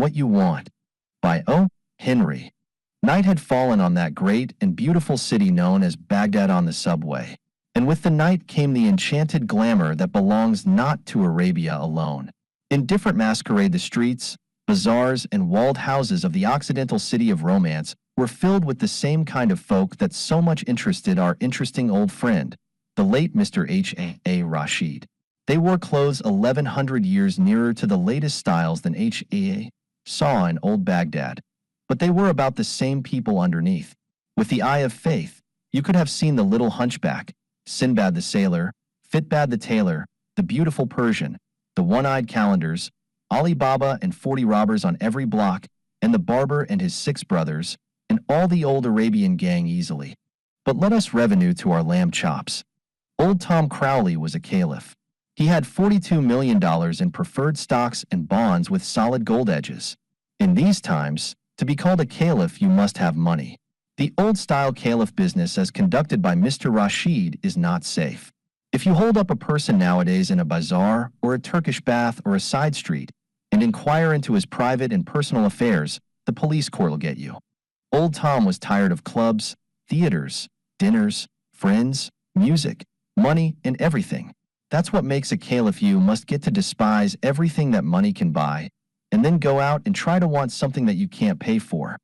What You Want, by O. Henry. Night had fallen on that great and beautiful city known as Baghdad on the subway, and with the night came the enchanted glamour that belongs not to Arabia alone. In different masquerade, the streets, bazaars, and walled houses of the Occidental city of romance were filled with the same kind of folk that so much interested our interesting old friend, the late Mr. H.A. Rashid. They wore clothes 1,100 years nearer to the latest styles than H.A. saw in old Baghdad, but they were about the same people underneath. With the eye of faith, you could have seen the little hunchback, Sinbad the sailor, Fitbad the tailor, the beautiful Persian, the one-eyed calendars, Ali Baba and 40 robbers on every block, and the barber and his 6 brothers, and all the old Arabian gang easily. But let us revenue to our lamb chops. Old Tom Crowley was a caliph. He had $42 million in preferred stocks and bonds with solid gold edges. In these times, to be called a caliph you must have money. The old-style caliph business as conducted by Mr. Rashid is not safe. If you hold up a person nowadays in a bazaar or a Turkish bath or a side street and inquire into his private and personal affairs, the police court will get you. Old Tom was tired of clubs, theaters, dinners, friends, music, money, and everything. That's what makes a caliph. You must get to despise everything that money can buy, and then go out and try to want something that you can't pay for.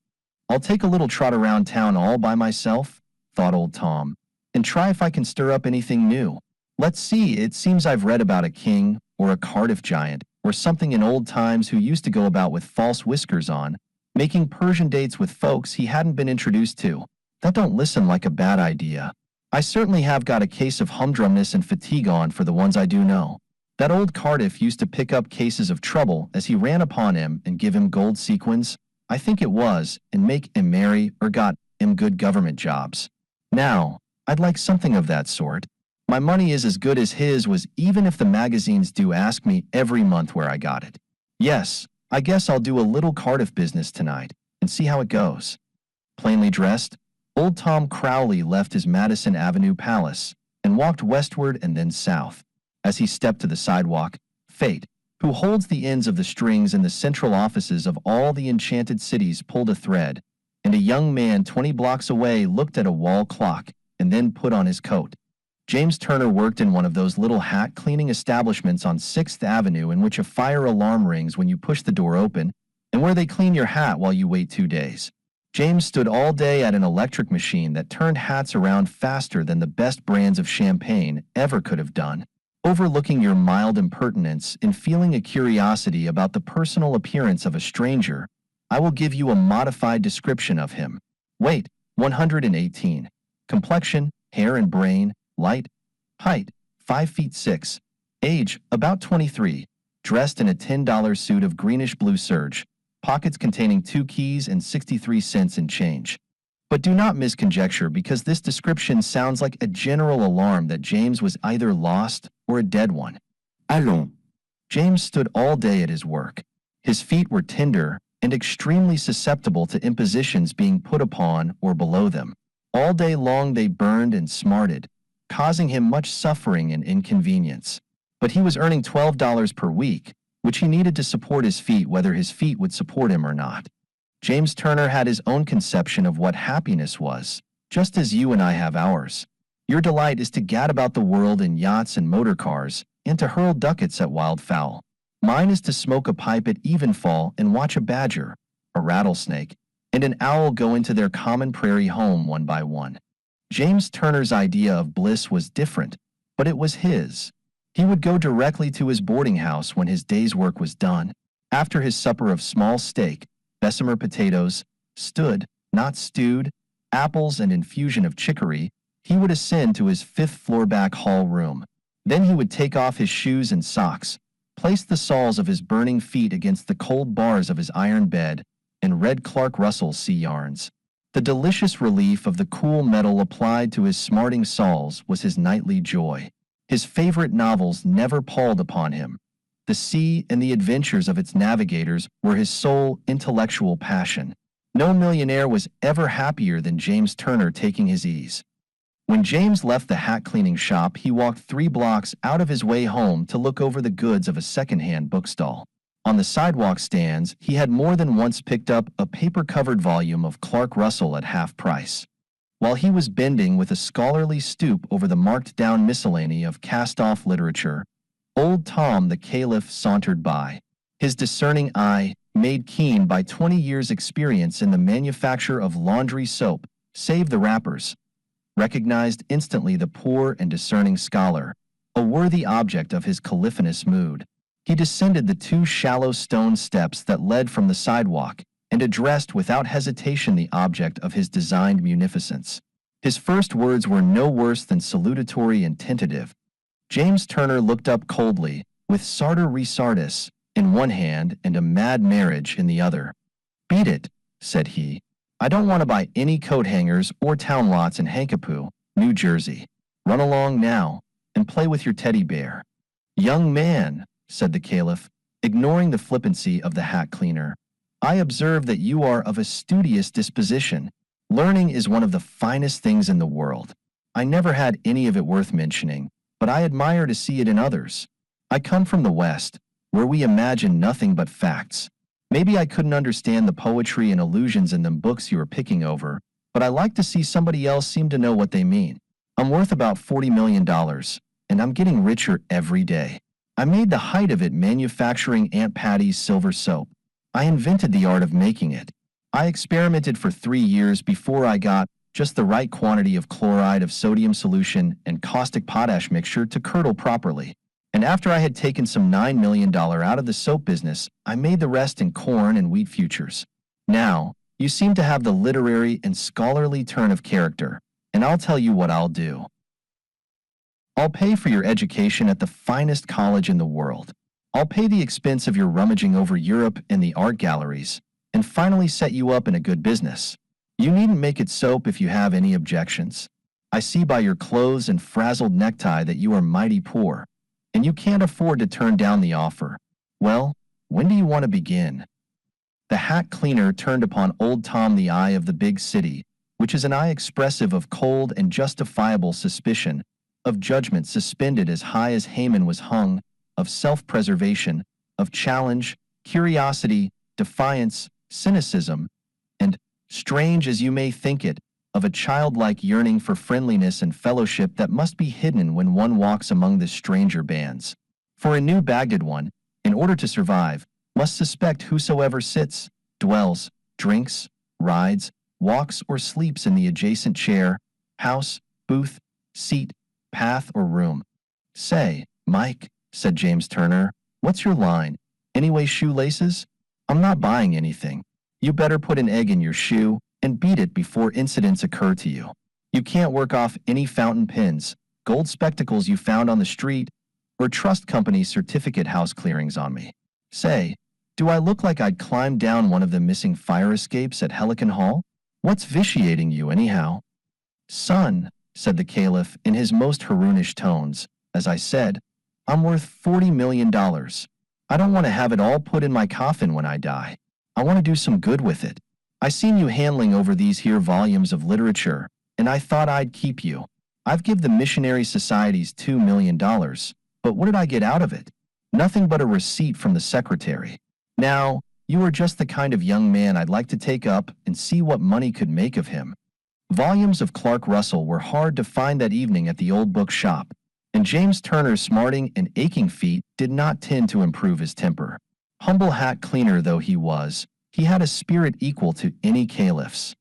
I'll take a little trot around town all by myself, thought old Tom, and try if I can stir up anything new. Let's see, it seems I've read about a king, or a Cardiff giant, or something in old times who used to go about with false whiskers on, making Persian dates with folks he hadn't been introduced to. That don't listen like a bad idea. I certainly have got a case of humdrumness and fatigue on for the ones I do know. That old Cardiff used to pick up cases of trouble as he ran upon him and give him gold sequins, I think it was, and make him marry or got him good government jobs. Now, I'd like something of that sort. My money is as good as his was, even if the magazines do ask me every month where I got it. Yes, I guess I'll do a little Cardiff business tonight and see how it goes. Plainly dressed, old Tom Crowley left his Madison Avenue palace and walked westward and then south. As he stepped to the sidewalk, Fate, who holds the ends of the strings in the central offices of all the enchanted cities, pulled a thread, and a young man 20 blocks away looked at a wall clock and then put on his coat. James Turner worked in one of those little hat-cleaning establishments on 6th Avenue in which a fire alarm rings when you push the door open, and where they clean your hat while you wait 2 days. James stood all day at an electric machine that turned hats around faster than the best brands of champagne ever could have done. Overlooking your mild impertinence and feeling a curiosity about the personal appearance of a stranger, I will give you a modified description of him. Weight, 118. Complexion, hair and brain, light. Height, 5 feet 6. Age, about 23. Dressed in a $10 suit of greenish-blue serge. Pockets containing 2 keys and 63 cents in change. But do not misconjecture, because this description sounds like a general alarm that James was either lost or a dead one. Allons. James stood all day at his work. His feet were tender and extremely susceptible to impositions being put upon or below them. All day long they burned and smarted, causing him much suffering and inconvenience. But he was earning $12 per week, which he needed to support his feet whether his feet would support him or not. James Turner had his own conception of what happiness was, just as you and I have ours. Your delight is to gad about the world in yachts and motor cars, and to hurl ducats at wildfowl. Mine is to smoke a pipe at evenfall and watch a badger, a rattlesnake, and an owl go into their common prairie home one by one. James Turner's idea of bliss was different, but it was his. He would go directly to his boarding house when his day's work was done. After his supper of small steak, Bessemer potatoes, stood, not stewed, apples and infusion of chicory, he would ascend to his 5th-floor back hall room. Then he would take off his shoes and socks, place the soles of his burning feet against the cold bars of his iron bed, and read Clark Russell's sea yarns. The delicious relief of the cool metal applied to his smarting soles was his nightly joy. His favorite novels never palled upon him. The sea and the adventures of its navigators were his sole intellectual passion. No millionaire was ever happier than James Turner taking his ease. When James left the hat-cleaning shop, he walked 3 blocks out of his way home to look over the goods of a second-hand bookstall. On the sidewalk stands, he had more than once picked up a paper-covered volume of Clark Russell at half price. While he was bending with a scholarly stoop over the marked-down miscellany of cast-off literature, old Tom the caliph sauntered by. His discerning eye, made keen by 20 years' experience in the manufacture of laundry soap, save the wrappers, recognized instantly the poor and discerning scholar, a worthy object of his caliphanous mood. He descended the 2 shallow stone steps that led from the sidewalk and addressed without hesitation the object of his designed munificence. His first words were no worse than salutatory and tentative. James Turner looked up coldly, with Sartor Resartus in one hand and a mad marriage in the other. "Beat it," said he. "I don't want to buy any coat hangers or town lots in Hankapoo, New Jersey. Run along now and play with your teddy bear." "Young man," said the caliph, ignoring the flippancy of the hat cleaner, "I observe that you are of a studious disposition. Learning is one of the finest things in the world. I never had any of it worth mentioning, but I admire to see it in others. I come from the West, where we imagine nothing but facts. Maybe I couldn't understand the poetry and allusions in them books you are picking over, but I like to see somebody else seem to know what they mean. I'm worth about $40 million, and I'm getting richer every day. I made the height of it manufacturing Aunt Patty's silver soap. I invented the art of making it. I experimented for 3 years before I got just the right quantity of chloride of sodium solution and caustic potash mixture to curdle properly. And after I had taken some $9 million out of the soap business, I made the rest in corn and wheat futures. Now, you seem to have the literary and scholarly turn of character, and I'll tell you what I'll do. I'll pay for your education at the finest college in the world. I'll pay the expense of your rummaging over Europe and the art galleries, and finally set you up in a good business. You needn't make it soap if you have any objections. I see by your clothes and frazzled necktie that you are mighty poor, and you can't afford to turn down the offer. Well, when do you want to begin?" The hat cleaner turned upon old Tom the eye of the big city, which is an eye expressive of cold and justifiable suspicion, of judgment suspended as high as Haman was hung, of self-preservation, of challenge, curiosity, defiance, cynicism, and, strange as you may think it, of a childlike yearning for friendliness and fellowship that must be hidden when one walks among the stranger bands. For a new Baghdad one, in order to survive, must suspect whosoever sits, dwells, drinks, rides, walks or sleeps in the adjacent chair, house, booth, seat, path or room. "Say, Mike," said James Turner, "what's your line? Anyway shoelaces? I'm not buying anything. You better put an egg in your shoe and beat it before incidents occur to you. You can't work off any fountain pens, gold spectacles you found on the street, or trust company certificate house clearings on me. Say, do I look like I'd climbed down one of the missing fire escapes at Helican Hall? What's vitiating you anyhow?" "Son," said the caliph in his most Haroonish tones, "as I said, I'm worth $40 million. I don't want to have it all put in my coffin when I die. I want to do some good with it. I seen you handling over these here volumes of literature, and I thought I'd keep you. I've give the missionary societies $2 million, but what did I get out of it? Nothing but a receipt from the secretary. Now, you are just the kind of young man I'd like to take up and see what money could make of him." Volumes of Clark Russell were hard to find that evening at the old book shop, and James Turner's smarting and aching feet did not tend to improve his temper. Humble hat cleaner though he was, he had a spirit equal to any caliph's.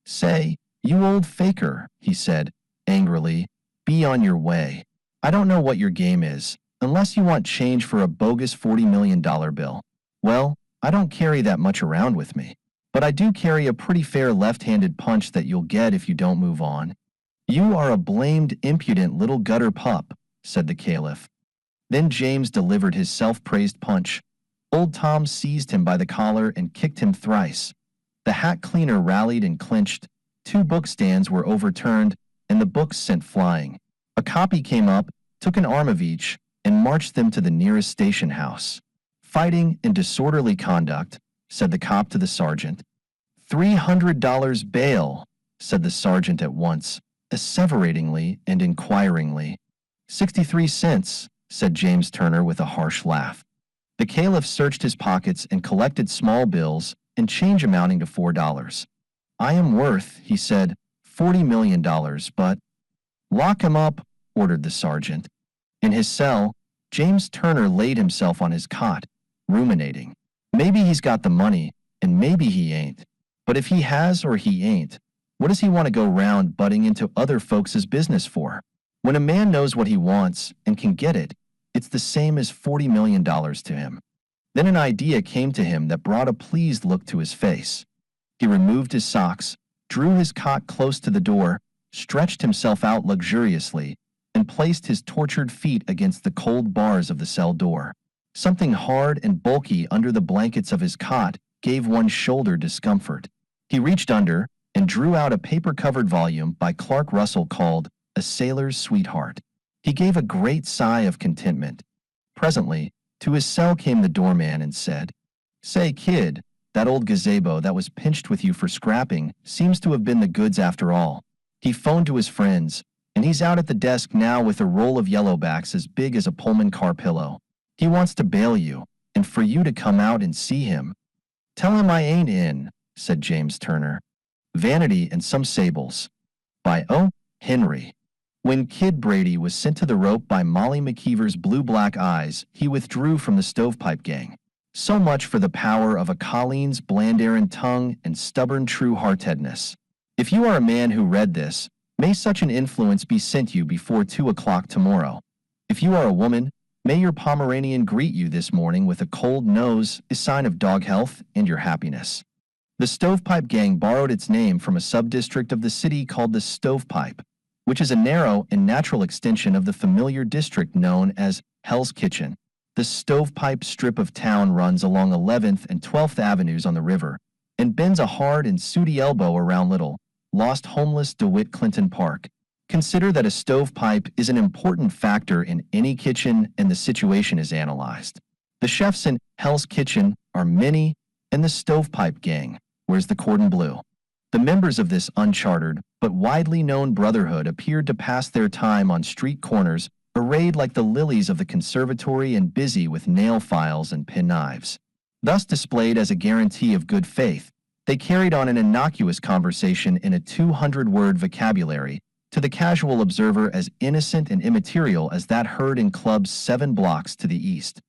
"Say, you old faker," he said, angrily, "be on your way. I don't know what your game is, unless you want change for a bogus $40 million bill. Well, I don't carry that much around with me, but I do carry a pretty fair left-handed punch that you'll get if you don't move on." "You are a blamed impudent little gutter pup," said the caliph. Then James delivered his self-praised punch. Old Tom seized him by the collar and kicked him thrice. The hat cleaner rallied and clinched. 2 bookstands were overturned, and the books sent flying. A copy came up, took an arm of each, and marched them to the nearest station house. "Fighting and disorderly conduct," said the cop to the sergeant. $300 bail," said the sergeant at once, asseveratingly and inquiringly. 63 cents, said James Turner with a harsh laugh. The caliph searched his pockets and collected small bills and change amounting to $4. I am worth, he said, $40 million, but— Lock him up, ordered the sergeant. In his cell, James Turner laid himself on his cot, ruminating. Maybe he's got the money, and maybe he ain't. But if he has or he ain't, what does he want to go round butting into other folks' business for? When a man knows what he wants and can get it, it's the same as $40 million to him. Then an idea came to him that brought a pleased look to his face. He removed his socks, drew his cot close to the door, stretched himself out luxuriously, and placed his tortured feet against the cold bars of the cell door. Something hard and bulky under the blankets of his cot gave one's shoulder discomfort. He reached under and drew out a paper-covered volume by Clark Russell called A Sailor's Sweetheart. He gave a great sigh of contentment. Presently, to his cell came the doorman and said, Say, kid, that old gazebo that was pinched with you for scrapping seems to have been the goods after all. He phoned to his friends, and he's out at the desk now with a roll of yellowbacks as big as a Pullman car pillow. He wants to bail you, and for you to come out and see him. Tell him I ain't in, said James Turner. Vanity and Some Sables. By O. Henry. When Kid Brady was sent to the rope by Molly McKeever's blue-black eyes, he withdrew from the Stovepipe Gang. So much for the power of a colleen's bland-errand tongue and stubborn true-heartedness. If you are a man who read this, may such an influence be sent you before 2 o'clock tomorrow. If you are a woman, may your Pomeranian greet you this morning with a cold nose, a sign of dog health and your happiness. The Stovepipe Gang borrowed its name from a sub-district of the city called the Stovepipe, which is a narrow and natural extension of the familiar district known as Hell's Kitchen. The Stovepipe strip of town runs along 11th and 12th Avenues on the river and bends a hard and sooty elbow around little, lost homeless DeWitt Clinton Park. Consider that a stovepipe is an important factor in any kitchen and the situation is analyzed. The chefs in Hell's Kitchen are many, and the Stovepipe Gang wears the cordon bleu. The members of this unchartered but widely known brotherhood appeared to pass their time on street corners arrayed like the lilies of the conservatory and busy with nail files and penknives. Thus displayed as a guarantee of good faith, they carried on an innocuous conversation in a 200-word vocabulary, to the casual observer as innocent and immaterial as that heard in clubs 7 blocks to the east.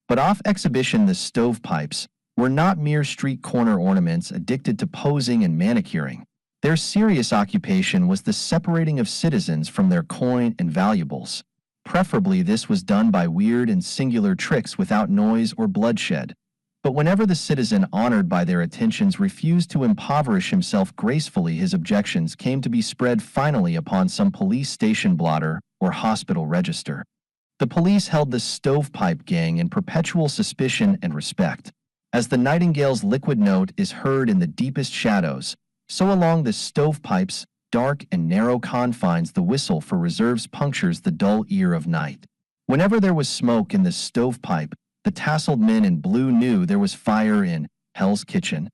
But off exhibition the stovepipes were not mere street corner ornaments addicted to posing and manicuring. Their serious occupation was the separating of citizens from their coin and valuables. Preferably this was done by weird and singular tricks without noise or bloodshed. But whenever the citizen honored by their attentions refused to impoverish himself gracefully, his objections came to be spread finally upon some police station blotter or hospital register. The police held the Stovepipe Gang in perpetual suspicion and respect. As the nightingale's liquid note is heard in the deepest shadows, so along the stovepipe's dark and narrow confines the whistle for reserves punctures the dull ear of night. Whenever there was smoke in the stovepipe, the tasseled men in blue knew there was fire in Hell's Kitchen.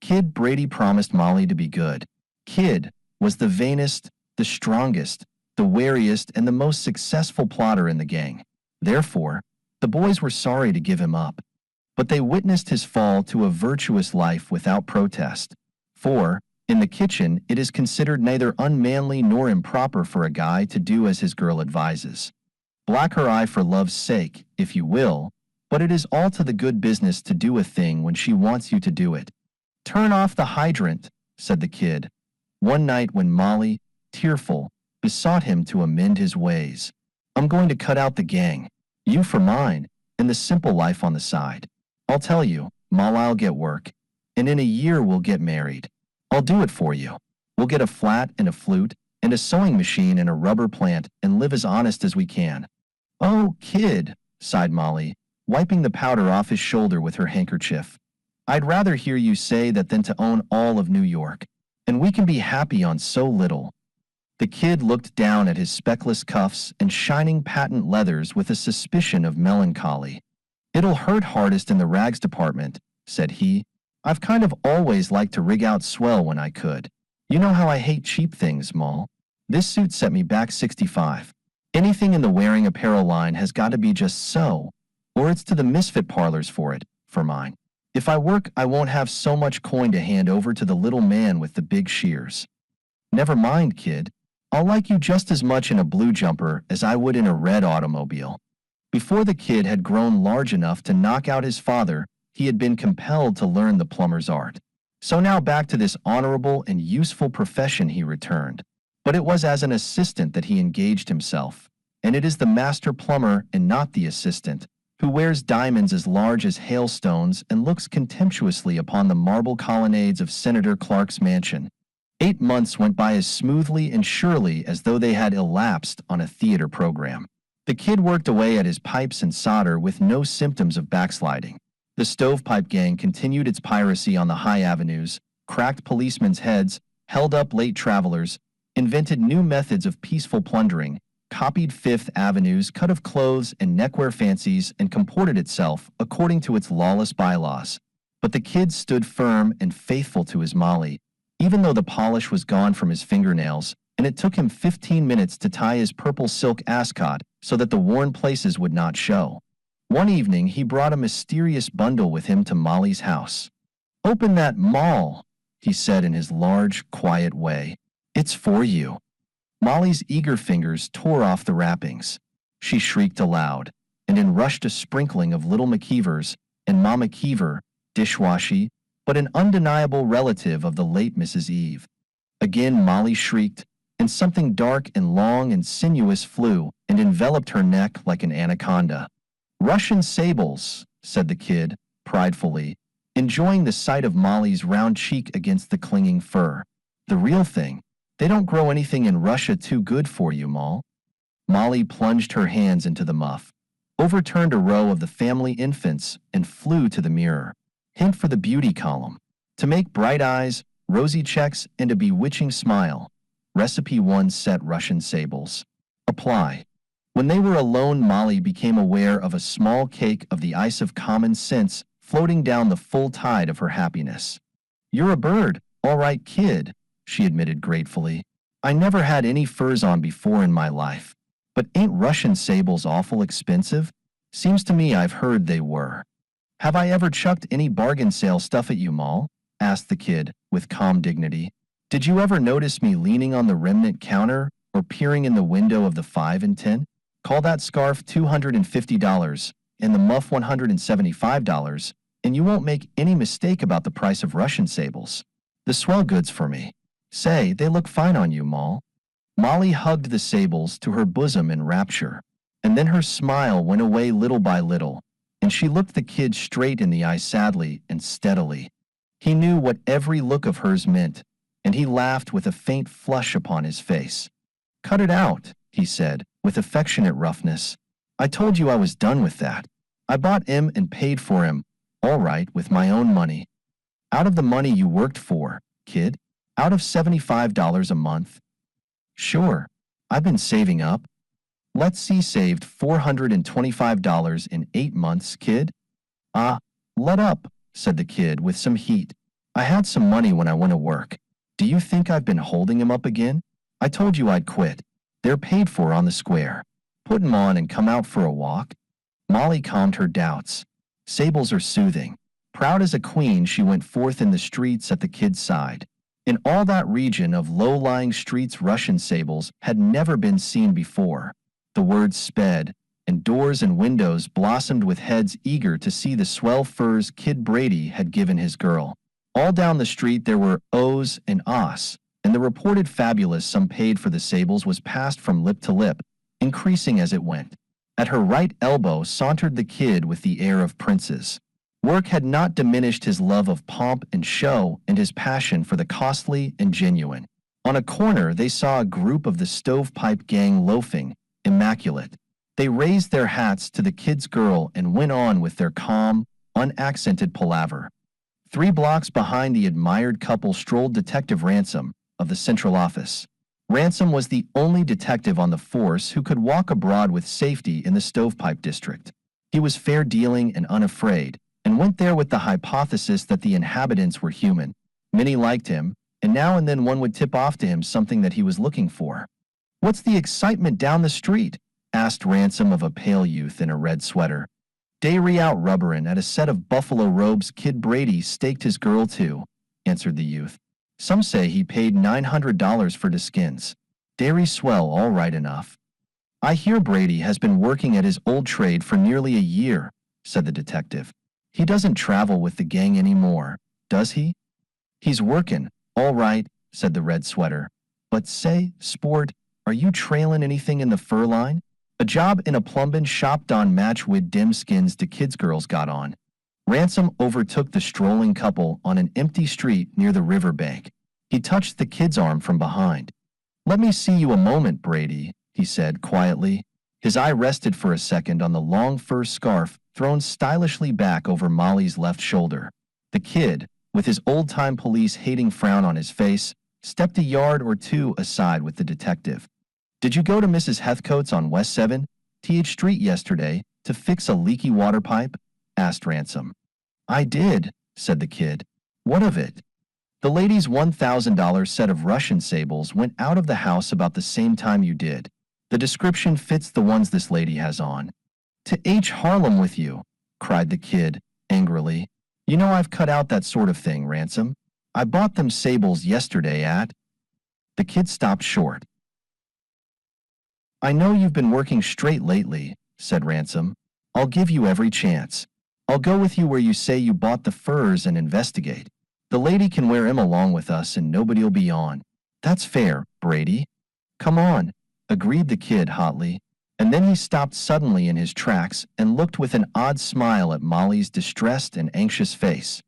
Kid Brady promised Molly to be good. Kid was the vainest, the strongest, the wariest, and the most successful plotter in the gang. Therefore, the boys were sorry to give him up. But they witnessed his fall to a virtuous life without protest. For, in the kitchen, it is considered neither unmanly nor improper for a guy to do as his girl advises. Black her eye for love's sake, if you will, but it is all to the good business to do a thing when she wants you to do it. Turn off the hydrant, said the kid, one night when Molly, tearful, besought him to amend his ways. I'm going to cut out the gang, you for mine, and the simple life on the side. I'll tell you, Moll, I'll get work, and in a year we'll get married. I'll do it for you. We'll get a flat and a flute, and a sewing machine and a rubber plant, and live as honest as we can. Oh, kid, sighed Molly, wiping the powder off his shoulder with her handkerchief. I'd rather hear you say that than to own all of New York, and we can be happy on so little. The kid looked down at his speckless cuffs and shining patent leathers with a suspicion of melancholy. It'll hurt hardest in the rags department, said he. I've kind of always liked to rig out swell when I could. You know how I hate cheap things, Moll. This suit set me back 65. Anything in the wearing apparel line has got to be just so. or it's to the misfit parlors for mine. If I work, I won't have so much coin to hand over to the little man with the big shears. Never mind, kid. I'll like you just as much in a blue jumper as I would in a red automobile." Before the kid had grown large enough to knock out his father, he had been compelled to learn the plumber's art. So now back to this honorable and useful profession he returned. But it was as an assistant that he engaged himself, and it is the master plumber and not the assistant who wears diamonds as large as hailstones and looks contemptuously upon the marble colonnades of Senator Clark's mansion. 8 months went by as smoothly and surely as though they had elapsed on a theater program. The kid worked away at his pipes and solder with no symptoms of backsliding. The Stovepipe Gang continued its piracy on the high avenues, cracked policemen's heads, held up late travelers, invented new methods of peaceful plundering, copied Fifth Avenue's cut of clothes and neckwear fancies, and comported itself according to its lawless bylaws. But the kid stood firm and faithful to his Molly, even though the polish was gone from his fingernails, and it took him 15 minutes to tie his purple silk ascot so that the worn places would not show. One evening he brought a mysterious bundle with him to Molly's house. "Open that, Moll," he said in his large, quiet way. "It's for you." Molly's eager fingers tore off the wrappings. She shrieked aloud, and in rushed a sprinkling of little McKeevers and Ma McKeever, dishwashy, but an undeniable relative of the late Mrs. Eve. Again Molly shrieked, and something dark and long and sinuous flew and enveloped her neck like an anaconda. "Russian sables," said the kid, pridefully, enjoying the sight of Molly's round cheek against the clinging fur. "The real thing. They don't grow anything in Russia too good for you, Moll." Molly plunged her hands into the muff, overturned a row of the family infants, and flew to the mirror. Hint for the beauty column. To make bright eyes, rosy checks, and a bewitching smile. Recipe 1 set Russian sables. Apply. When they were alone, Molly became aware of a small cake of the ice of common sense floating down the full tide of her happiness. "You're a bird, all right, kid," she admitted gratefully. "I never had any furs on before in my life. But ain't Russian sables awful expensive? Seems to me I've heard they were." "Have I ever chucked any bargain sale stuff at you, Moll?" asked the kid, with calm dignity. "Did you ever notice me leaning on the remnant counter or peering in the window of the 5 and 10? Call that scarf $250 and the muff $175, and you won't make any mistake about the price of Russian sables. The swell goods for me. Say, they look fine on you, Moll." Molly hugged the sables to her bosom in rapture, and then her smile went away little by little, and she looked the kid straight in the eye sadly and steadily. He knew what every look of hers meant, and he laughed with a faint flush upon his face. "Cut it out," he said, with affectionate roughness. "I told you I was done with that. I bought him and paid for him, all right, with my own money. Out of the money you worked for, kid. Out of $75 a month." "Sure. I've been saving up. Let's see, saved $425 in 8 months, kid." "Ah, let up," said the kid with some heat. "I had some money when I went to work. Do you think I've been holding 'em up again? I told you I'd quit. They're paid for on the square. Put 'em on and come out for a walk." Molly calmed her doubts. Sables are soothing. Proud as a queen, she went forth in the streets at the kid's side. In all that region of low-lying streets, Russian sables had never been seen before. The word sped, and doors and windows blossomed with heads eager to see the swell furs Kid Brady had given his girl. All down the street there were ohs and ahs, and the reported fabulous sum paid for the sables was passed from lip to lip, increasing as it went. At her right elbow sauntered the kid with the air of princes. Work had not diminished his love of pomp and show and his passion for the costly and genuine. On a corner they saw a group of the Stovepipe Gang loafing, immaculate. They raised their hats to the kid's girl and went on with their calm, unaccented palaver. 3 blocks behind the admired couple strolled Detective Ransom of the Central Office. Ransom was the only detective on the force who could walk abroad with safety in the Stovepipe district. He was fair-dealing and unafraid, and went there with the hypothesis that the inhabitants were human. Many liked him, and now and then one would tip off to him something that he was looking for. "What's the excitement down the street?" asked Ransom of a pale youth in a red sweater. Day out rubberin' at a set of buffalo robes Kid Brady staked his girl to, answered the youth. Some say he paid $900 for the skins. Dairy swell all right enough. I hear Brady has been working at his old trade for nearly a year, said the detective. He doesn't travel with the gang anymore, does he? He's workin', all right, said the red sweater. But say, sport, are you trailin' anything in the fur line? A job in a plumbin' shop don't match wid dim skins the kids girls got on. Ransom overtook the strolling couple on an empty street near the riverbank. He touched the kid's arm from behind. Let me see you a moment, Brady, he said quietly. His eye rested for a second on the long fur scarf thrown stylishly back over Molly's left shoulder. The kid, with his old-time police-hating frown on his face, stepped a yard or two aside with the detective. Did you go to Mrs. Heathcote's on West 7th Street yesterday to fix a leaky water pipe? Asked Ransom. I did, said the kid. What of it? The lady's $1,000 set of Russian sables went out of the house about the same time you did. The description fits the ones this lady has on. To H. Harlem with you, cried the kid, angrily. You know I've cut out that sort of thing, Ransom. I bought them sables yesterday at... The kid stopped short. I know you've been working straight lately, said Ransom. I'll give you every chance. I'll go with you where you say you bought the furs and investigate. The lady can wear 'em along with us and nobody'll be on. That's fair, Brady. Come on, agreed the kid hotly. And then he stopped suddenly in his tracks and looked with an odd smile at Molly's distressed and anxious face.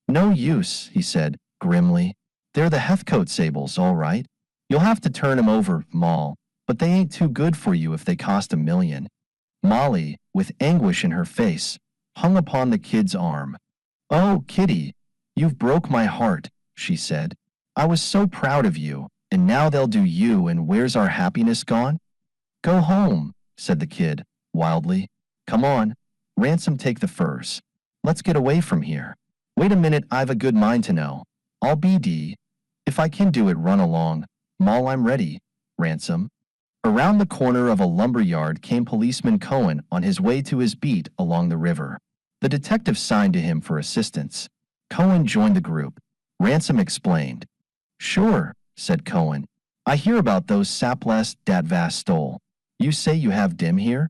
No use, he said, grimly. They're the Heathcote sables, all right. You'll have to turn 'em over, Moll, but they ain't too good for you if they cost $1 million. Molly, with anguish in her face, hung upon the kid's arm. Oh, Kitty, you've broke my heart, she said. I was so proud of you, and now they'll do you, and where's our happiness gone? Go home, said the kid, wildly. Come on, Ransom, take the furs. Let's get away from here. Wait a minute, I've a good mind to know. I'll be D. If I can do it, run along. Moll, I'm ready. Ransom. Around the corner of a lumber yard came Policeman Cohen on his way to his beat along the river. The detective signed to him for assistance. Cohen joined the group. Ransom explained. Sure, said Cohen. I hear about those sapless dat vast stole. You say you have dim here?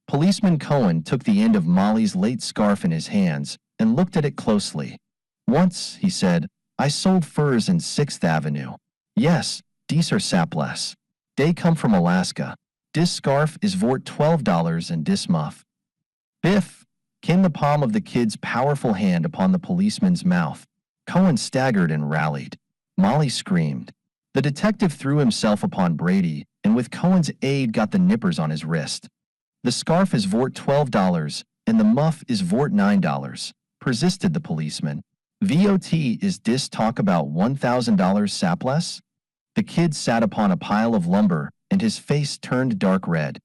Policeman Cohen took the end of Molly's late scarf in his hands and looked at it closely. Once, he said, I sold furs in 6th Avenue. Yes, dese are sapless. They come from Alaska. Dis scarf is vort $12 and dis muff. Biff! Came the palm of the kid's powerful hand upon the policeman's mouth. Cohen staggered and rallied. Molly screamed. The detective threw himself upon Brady and with Cohen's aid got the nippers on his wrist. The scarf is vort $12 and the muff is vort $9, persisted the policeman. VOT is dis talk about $1,000 sapless? The kid sat upon a pile of lumber and his face turned dark red.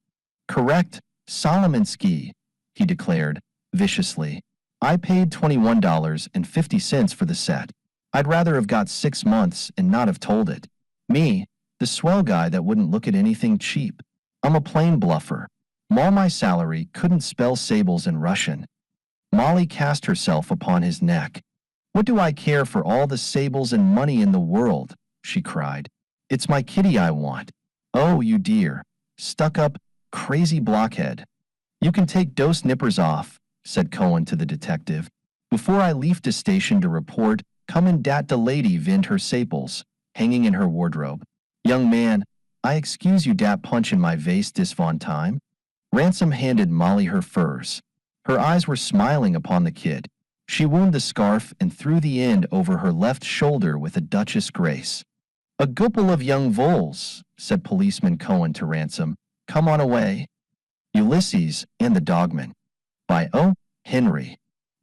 Correct, Solomonsky, he declared, viciously. I paid $21.50 for the set. I'd rather have got 6 months and not have told it. Me, the swell guy that wouldn't look at anything cheap. I'm a plain bluffer. Moll, my salary couldn't spell sables in Russian. Molly cast herself upon his neck. What do I care for all the sables and money in the world? She cried. It's my kitty I want. Oh, you dear, stuck-up, crazy blockhead. You can take dose nippers off, said Cohen to the detective. Before I leave the station to report, come and dat de lady vind her sables, hanging in her wardrobe. Young man, I excuse you dat punch in my vase dis von time. Ransom handed Molly her furs. Her eyes were smiling upon the kid. She wound the scarf and threw the end over her left shoulder with a Duchess grace. A couple of young voles, said Policeman Cohen to Ransom. Come on away. Ulysses and the Dogman. By O. Henry.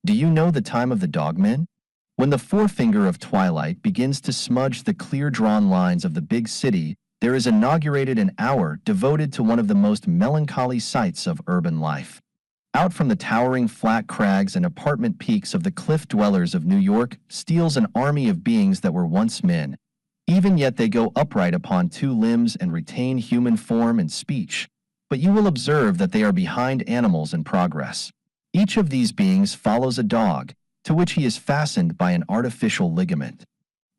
Do you know the time of the Dogman? When the forefinger of twilight begins to smudge the clear-drawn lines of the big city, there is inaugurated an hour devoted to one of the most melancholy sights of urban life. Out from the towering flat crags and apartment peaks of the cliff dwellers of New York steals an army of beings that were once men. Even yet they go upright upon 2 limbs and retain human form and speech, but you will observe that they are behind animals in progress. Each of these beings follows a dog, to which he is fastened by an artificial ligament.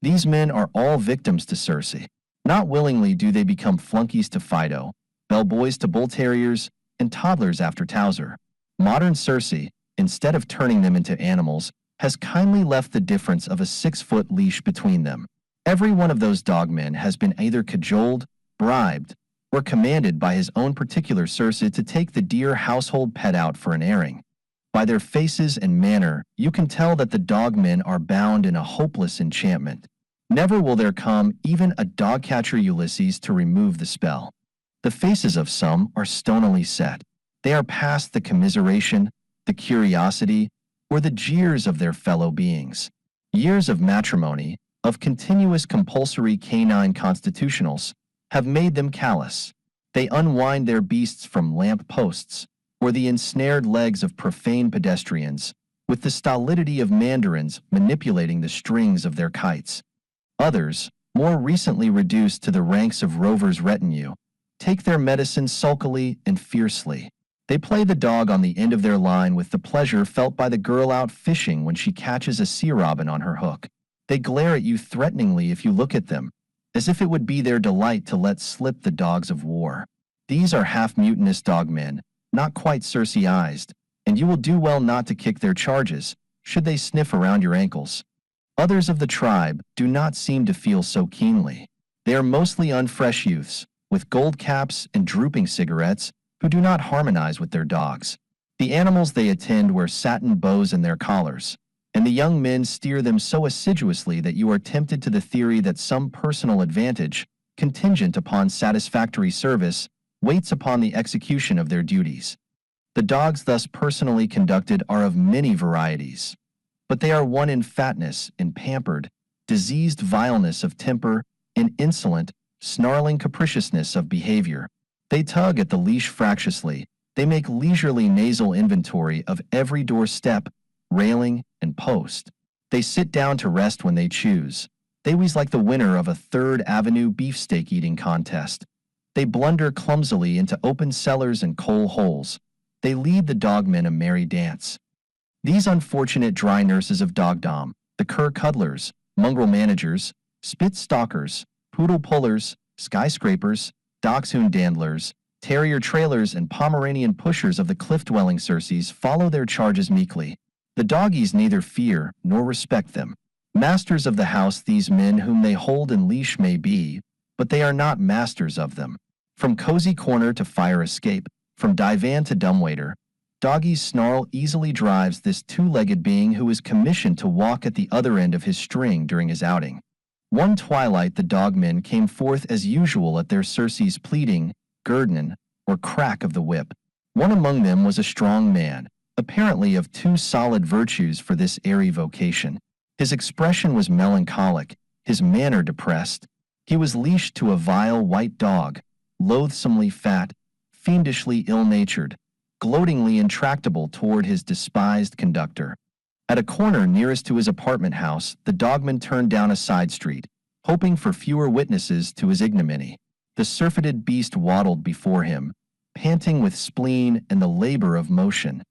These men are all victims to Circe. Not willingly do they become flunkies to Fido, bellboys to bull terriers, and toddlers after Towser. Modern Circe, instead of turning them into animals, has kindly left the difference of a 6-foot leash between them. Every one of those dogmen has been either cajoled, bribed, or commanded by his own particular Circe to take the dear household pet out for an airing. By their faces and manner, you can tell that the dogmen are bound in a hopeless enchantment. Never will there come even a dog-catcher Ulysses to remove the spell. The faces of some are stonily set. They are past the commiseration, the curiosity, or the jeers of their fellow beings. Years of matrimony, of continuous compulsory canine constitutionals, have made them callous. They unwind their beasts from lamp posts, or the ensnared legs of profane pedestrians, with the stolidity of mandarins manipulating the strings of their kites. Others, more recently reduced to the ranks of Rover's retinue, take their medicine sulkily and fiercely. They play the dog on the end of their line with the pleasure felt by the girl out fishing when she catches a sea robin on her hook. They glare at you threateningly if you look at them, as if it would be their delight to let slip the dogs of war. These are half-mutinous dogmen, not quite Circe-ized, and you will do well not to kick their charges, should they sniff around your ankles. Others of the tribe do not seem to feel so keenly. They are mostly unfresh youths, with gold caps and drooping cigarettes, who do not harmonize with their dogs. The animals they attend wear satin bows in their collars, and the young men steer them so assiduously that you are tempted to the theory that some personal advantage, contingent upon satisfactory service, waits upon the execution of their duties. The dogs thus personally conducted are of many varieties, but they are one in fatness, in pampered, diseased vileness of temper, in insolent, snarling capriciousness of behavior. They tug at the leash fractiously. They make leisurely nasal inventory of every doorstep, railing, and post. They sit down to rest when they choose. They wheeze like the winner of a Third Avenue beefsteak eating contest. They blunder clumsily into open cellars and coal holes. They lead the dogmen a merry dance. These unfortunate dry nurses of dogdom, the cur cuddlers, mongrel managers, spit stalkers, poodle pullers, skyscrapers, dachshund dandlers, terrier trailers, and Pomeranian pushers of the cliff-dwelling Circes follow their charges meekly. The doggies neither fear nor respect them. Masters of the house these men whom they hold in leash may be, but they are not masters of them. From cozy corner to fire escape, from divan to dumbwaiter, Doggy's snarl easily drives this two-legged being who is commissioned to walk at the other end of his string during his outing. One twilight the dogmen came forth as usual at their Circe's pleading, guerdon, or crack of the whip. One among them was a strong man, apparently of too solid virtues for this airy vocation. His expression was melancholic, his manner depressed. He was leashed to a vile white dog, loathsomely fat, fiendishly ill-natured, gloatingly intractable toward his despised conductor. At a corner nearest to his apartment house, the dogman turned down a side street, hoping for fewer witnesses to his ignominy. The surfeited beast waddled before him, panting with spleen and the labor of motion.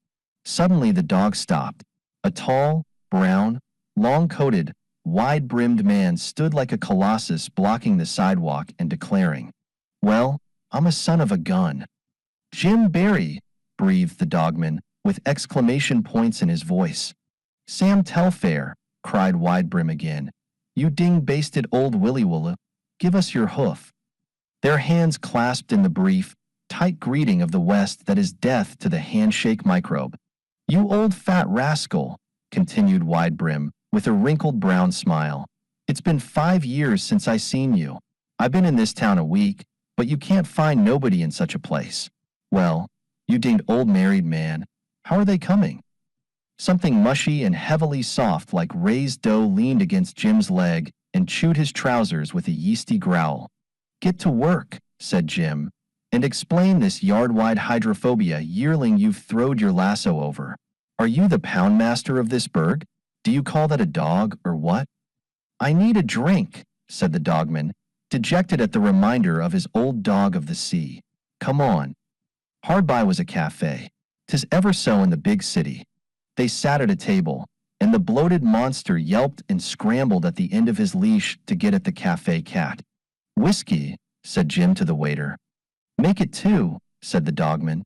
Suddenly the dog stopped. A tall, brown, long-coated, wide-brimmed man stood like a colossus blocking the sidewalk and declaring, "Well, I'm a son of a gun." "Jim Barry," breathed the dogman, with exclamation points in his voice. "Sam Telfair," cried Widebrim again. "You ding-basted old Willywilla, give us your hoof." Their hands clasped in the brief, tight greeting of the West that is death to the handshake microbe. "You old fat rascal," continued Widebrim, with a wrinkled brown smile. "It's been 5 years since I seen you. I've been in this town a week, but you can't find nobody in such a place. Well, you dinged old married man, how are they coming?" Something mushy and heavily soft like raised dough leaned against Jim's leg and chewed his trousers with a yeasty growl. "Get to work," said Jim, "and explain this yard-wide hydrophobia yearling you've throwed your lasso over. Are you the poundmaster of this burg? Do you call that a dog, or what?" "I need a drink," said the dogman, dejected at the reminder of his old dog of the sea. "Come on." Hard by was a cafe. 'Tis ever so in the big city. They sat at a table, and the bloated monster yelped and scrambled at the end of his leash to get at the cafe cat. "Whiskey," said Jim to the waiter. "Make it two," said the dogman.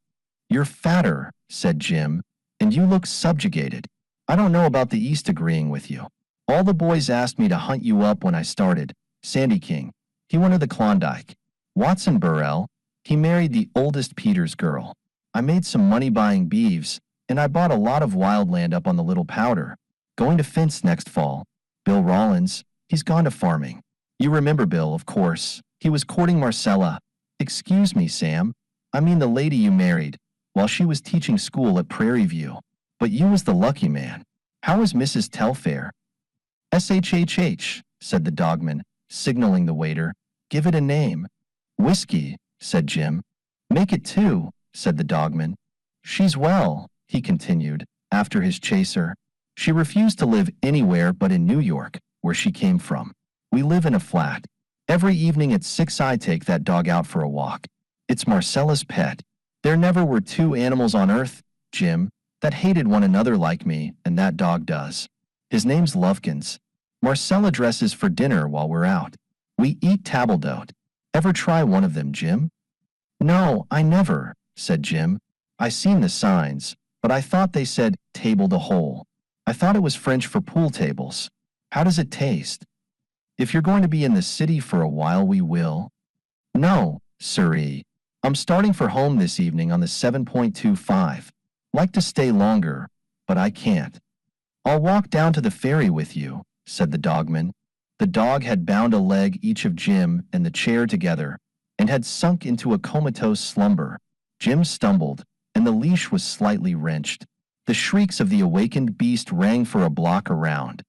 "You're fatter," said Jim, "and you look subjugated. I don't know about the East agreeing with you. All the boys asked me to hunt you up when I started. Sandy King, he wanted the Klondike. Watson Burrell, he married the oldest Peters girl. I made some money buying beeves, and I bought a lot of wild land up on the Little Powder. Going to fence next fall. Bill Rollins, he's gone to farming. You remember Bill, of course. He was courting Marcella. Excuse me, Sam. I mean the lady you married, while she was teaching school at Prairie View. But you was the lucky man. How is Mrs. Telfair?" "SHHH," said the dogman, signaling the waiter. "Give it a name." "Whiskey," said Jim. "Make it two," said the dogman. "She's well," he continued, after his chaser. "She refused to live anywhere but in New York, where she came from. We live in a flat. Every evening at 6 I take that dog out for a walk. It's Marcella's pet. There never were two animals on earth, Jim, that hated one another like me, and that dog does. His name's Lovekins. Marcella dresses for dinner while we're out. We eat table d'hote. Ever try one of them, Jim?" "No, I never," said Jim. "I seen the signs, but I thought they said table d'hole. I thought it was French for pool tables. How does it taste?" "If you're going to be in the city for a while, we will." "No, siree. I'm starting for home this evening on the 7.25. Like to stay longer, but I can't." "I'll walk down to the ferry with you," said the dogman. The dog had bound a leg each of Jim and the chair together, and had sunk into a comatose slumber. Jim stumbled, and the leash was slightly wrenched. The shrieks of the awakened beast rang for a block around.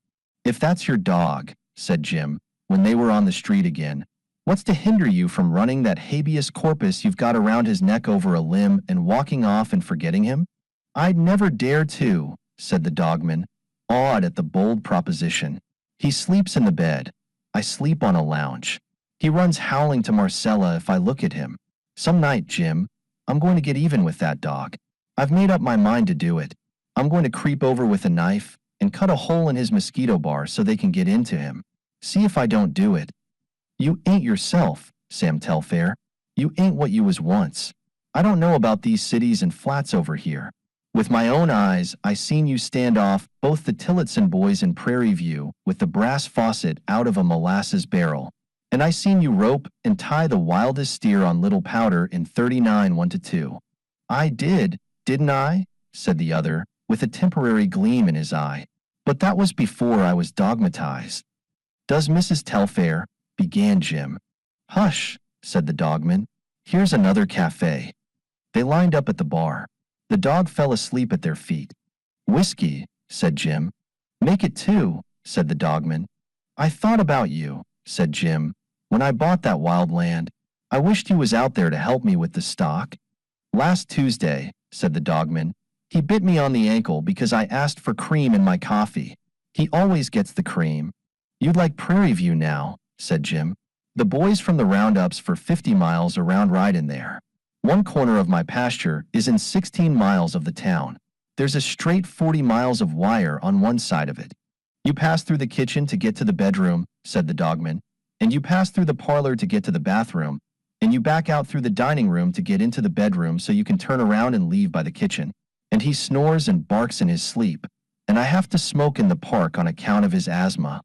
"If that's your dog," said Jim, when they were on the street again, "what's to hinder you from running that habeas corpus you've got around his neck over a limb and walking off and forgetting him?" "I'd never dare to," said the dogman, awed at the bold proposition. "He sleeps in the bed. I sleep on a lounge. He runs howling to Marcella if I look at him. Some night, Jim, I'm going to get even with that dog. I've made up my mind to do it. I'm going to creep over with a knife and cut a hole in his mosquito bar so they can get into him. See if I don't do it." "You ain't yourself, Sam Telfair. You ain't what you was once. I don't know about these cities and flats over here. With my own eyes, I seen you stand off both the Tillotson boys in Prairie View with the brass faucet out of a molasses barrel. And I seen you rope and tie the wildest steer on Little Powder in 39 1-2. "I did, didn't I?" said the other, with a temporary gleam in his eye. "But that was before I was dogmatized." "Does Mrs. Telfair?" began Jim. "Hush," said the dogman. "Here's another cafe." They lined up at the bar. The dog fell asleep at their feet. "Whiskey," said Jim. "Make it two," said the dogman. "I thought about you," said Jim, "when I bought that wild land. I wished you was out there to help me with the stock." "Last Tuesday," said the dogman, "he bit me on the ankle because I asked for cream in my coffee. He always gets the cream." "You'd like Prairie View now," said Jim. "The boys from the roundups for 50 miles around right in there. One corner of my pasture is in 16 miles of the town. There's a straight 40 miles of wire on one side of it. You pass through the kitchen to get to the bedroom," said the dogman, "and you pass through the parlor to get to the bathroom, and you back out through the dining room to get into the bedroom so you can turn around and leave by the kitchen. And he snores and barks in his sleep, and I have to smoke in the park on account of his asthma."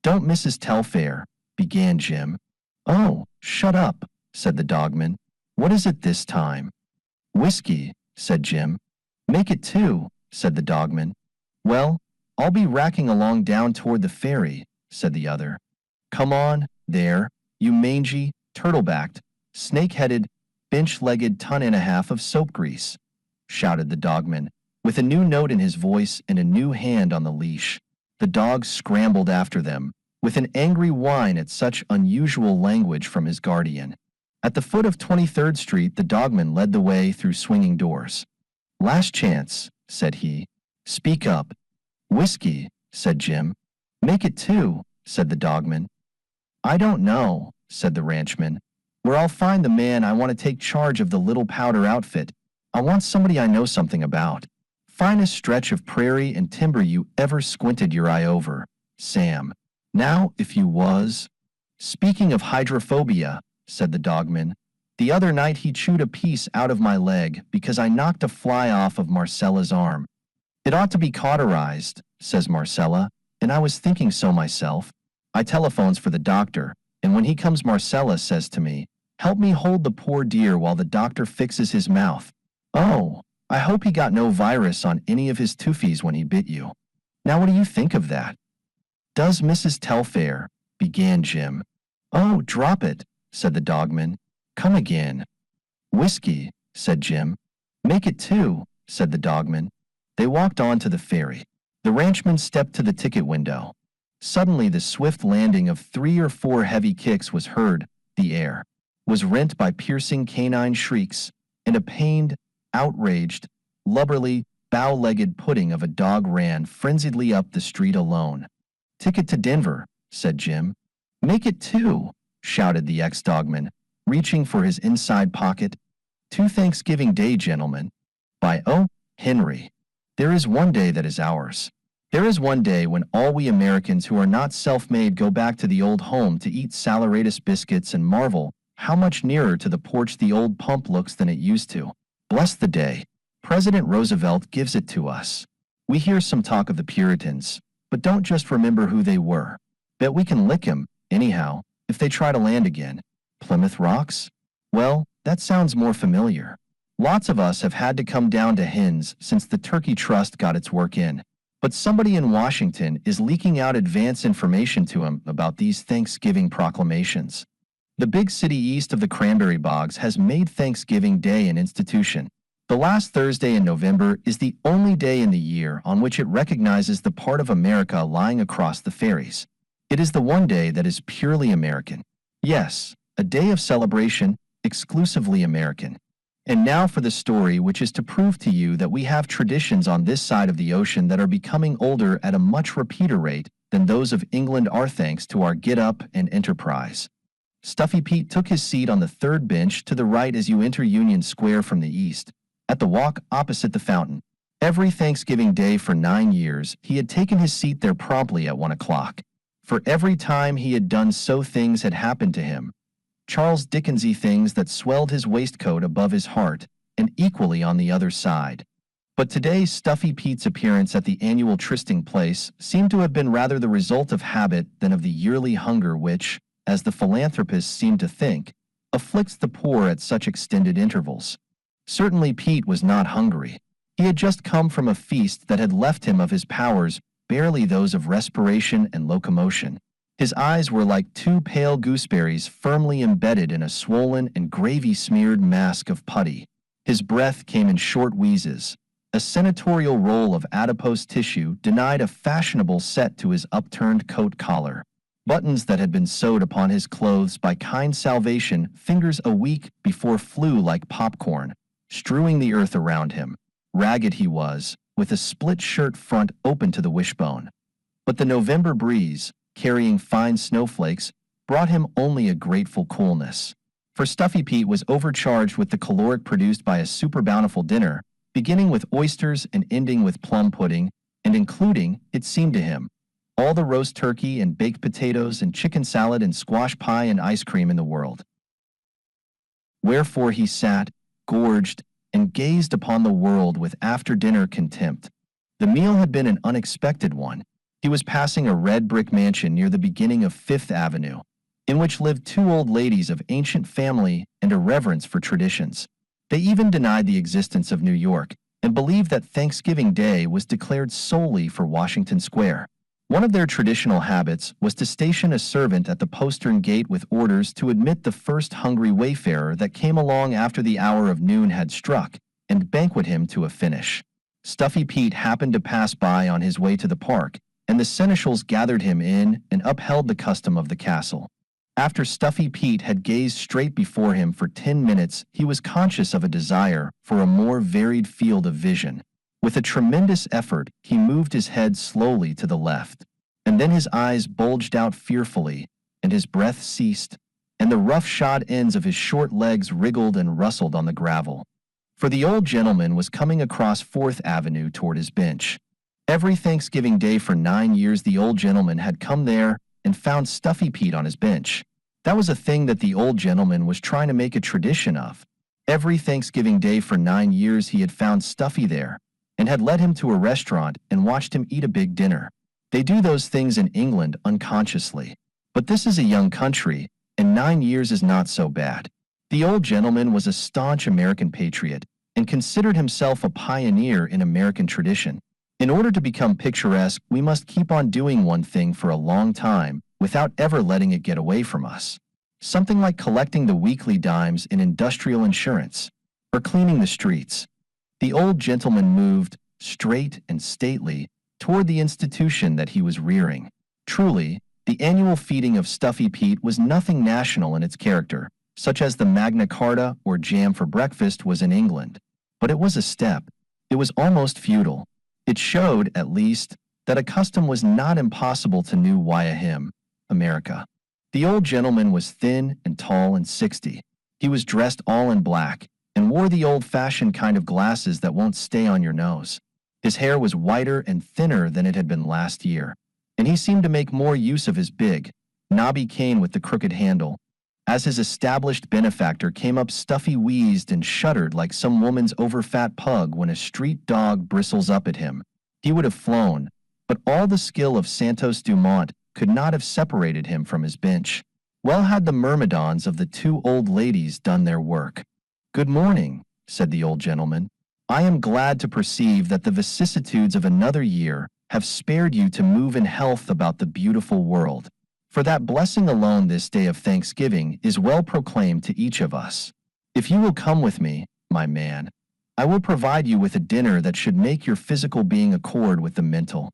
"Don't Mrs. Telfair," began Jim. "Oh, shut up," said the dogman. "What is it this time?" "Whiskey," said Jim. "Make it two," said the dogman. "Well, I'll be racking along down toward the ferry," said the other. "Come on, there, you mangy, turtle-backed, snake-headed, bench-legged ton-and-a-half of soap grease," shouted the dogman, with a new note in his voice and a new hand on the leash. The dog scrambled after them, with an angry whine at such unusual language from his guardian. At the foot of 23rd Street, the dogman led the way through swinging doors. "Last chance," said he. "Speak up." "Whiskey," said Jim. "Make it two," said the dogman. "I don't know," said the ranchman, "where I'll find the man I want to take charge of the Little Powder outfit. I want somebody I know something about. Finest stretch of prairie and timber you ever squinted your eye over, Sam. Now, if you was. Speaking of hydrophobia, said the dogman, the other night he chewed a piece out of my leg because I knocked a fly off of Marcella's arm. It ought to be cauterized, says Marcella, and I was thinking so myself. I telephones for the doctor, and when he comes Marcella says to me, help me hold the poor dear while the doctor fixes his mouth. Oh, I hope he got no virus on any of his toofies when he bit you. Now what do you think of that? Does Mrs. Telfair, began Jim. Oh, drop it, said the dogman. Come again. Whiskey, said Jim. Make it two, said the dogman. They walked on to the ferry. The ranchman stepped to the ticket window. Suddenly the swift landing of 3 or 4 heavy kicks was heard. The air was rent by piercing canine shrieks, and a pained, outraged, lubberly, bow-legged pudding of a dog ran frenziedly up the street alone. Ticket to Denver, said Jim. Make it 2, shouted the ex-dogman, reaching for his inside pocket. To Thanksgiving Day, gentlemen. By O. Henry. There is one day that is ours. There is one day when all we Americans who are not self-made go back to the old home to eat saleratus biscuits and marvel how much nearer to the porch the old pump looks than it used to. Bless the day. President Roosevelt gives it to us. We hear some talk of the Puritans, but don't just remember who they were. Bet we can lick 'em, anyhow, if they try to land again. Plymouth Rocks? Well, that sounds more familiar. Lots of us have had to come down to hens since the Turkey Trust got its work in. But somebody in Washington is leaking out advance information to him about these Thanksgiving proclamations. The big city east of the cranberry bogs has made Thanksgiving Day an institution. The last Thursday in November is the only day in the year on which it recognizes the part of America lying across the ferries. It is the one day that is purely American. Yes, a day of celebration, exclusively American. And now for the story which is to prove to you that we have traditions on this side of the ocean that are becoming older at a much rapider rate than those of England are thanks to our get-up and enterprise. Stuffy Pete took his seat on the third bench to the right as you enter Union Square from the east, at the walk opposite the fountain. Every Thanksgiving Day for 9 years, he had taken his seat there promptly at 1 o'clock. For every time he had done so things had happened to him. Charles Dickensy things that swelled his waistcoat above his heart, and equally on the other side. But today Stuffy Pete's appearance at the annual trysting place seemed to have been rather the result of habit than of the yearly hunger which, as the philanthropists seem to think, afflicts the poor at such extended intervals. Certainly Pete was not hungry. He had just come from a feast that had left him of his powers barely those of respiration and locomotion. His eyes were like 2 pale gooseberries firmly embedded in a swollen and gravy-smeared mask of putty. His breath came in short wheezes. A senatorial roll of adipose tissue denied a fashionable set to his upturned coat collar. Buttons that had been sewed upon his clothes by kind Salvation fingers a week before flew like popcorn, strewing the earth around him. Ragged he was, with a split shirt front open to the wishbone. But the November breeze, carrying fine snowflakes, brought him only a grateful coolness. For Stuffy Pete was overcharged with the caloric produced by a super bountiful dinner, beginning with oysters and ending with plum pudding, and including, it seemed to him, all the roast turkey and baked potatoes and chicken salad and squash pie and ice cream in the world. Wherefore he sat, gorged, and gazed upon the world with after-dinner contempt. The meal had been an unexpected one. He was passing a red brick mansion near the beginning of Fifth Avenue, in which lived 2 old ladies of ancient family and a reverence for traditions. They even denied the existence of New York and believed that Thanksgiving Day was declared solely for Washington Square. One of their traditional habits was to station a servant at the postern gate with orders to admit the first hungry wayfarer that came along after the hour of noon had struck, and banquet him to a finish. Stuffy Pete happened to pass by on his way to the park, and the seneschals gathered him in and upheld the custom of the castle. After Stuffy Pete had gazed straight before him for 10 minutes, he was conscious of a desire for a more varied field of vision. With a tremendous effort, he moved his head slowly to the left, and then his eyes bulged out fearfully, and his breath ceased, and the rough-shod ends of his short legs wriggled and rustled on the gravel. for the old gentleman was coming across 4th Avenue toward his bench. Every Thanksgiving Day for 9 years the old gentleman had come there and found Stuffy Pete on his bench. That was a thing that the old gentleman was trying to make a tradition of. Every Thanksgiving Day for 9 years he had found Stuffy there, and had led him to a restaurant and watched him eat a big dinner. They do those things in England unconsciously. But this is a young country, and 9 years is not so bad. The old gentleman was a staunch American patriot and considered himself a pioneer in American tradition. In order to become picturesque, we must keep on doing one thing for a long time without ever letting it get away from us. Something like collecting the weekly dimes in industrial insurance, or cleaning the streets. The old gentleman moved, straight and stately, toward the institution that he was rearing. Truly, the annual feeding of Stuffy Pete was nothing national in its character, such as the Magna Carta or jam for breakfast was in England. But it was a step. It was almost feudal. It showed, at least, that a custom was not impossible to new via him, America. The old gentleman was thin and tall and 60. He was dressed all in black, and wore the old-fashioned kind of glasses that won't stay on your nose. His hair was whiter and thinner than it had been last year, and he seemed to make more use of his big, knobby cane with the crooked handle. As his established benefactor came up, Stuffy wheezed and shuddered like some woman's overfat pug when a street dog bristles up at him. He would have flown, but all the skill of Santos Dumont could not have separated him from his bench. Well had the myrmidons of the 2 old ladies done their work. "Good morning," said the old gentleman. "I am glad to perceive that the vicissitudes of another year have spared you to move in health about the beautiful world. For that blessing alone this day of Thanksgiving is well proclaimed to each of us. If you will come with me, my man, I will provide you with a dinner that should make your physical being accord with the mental."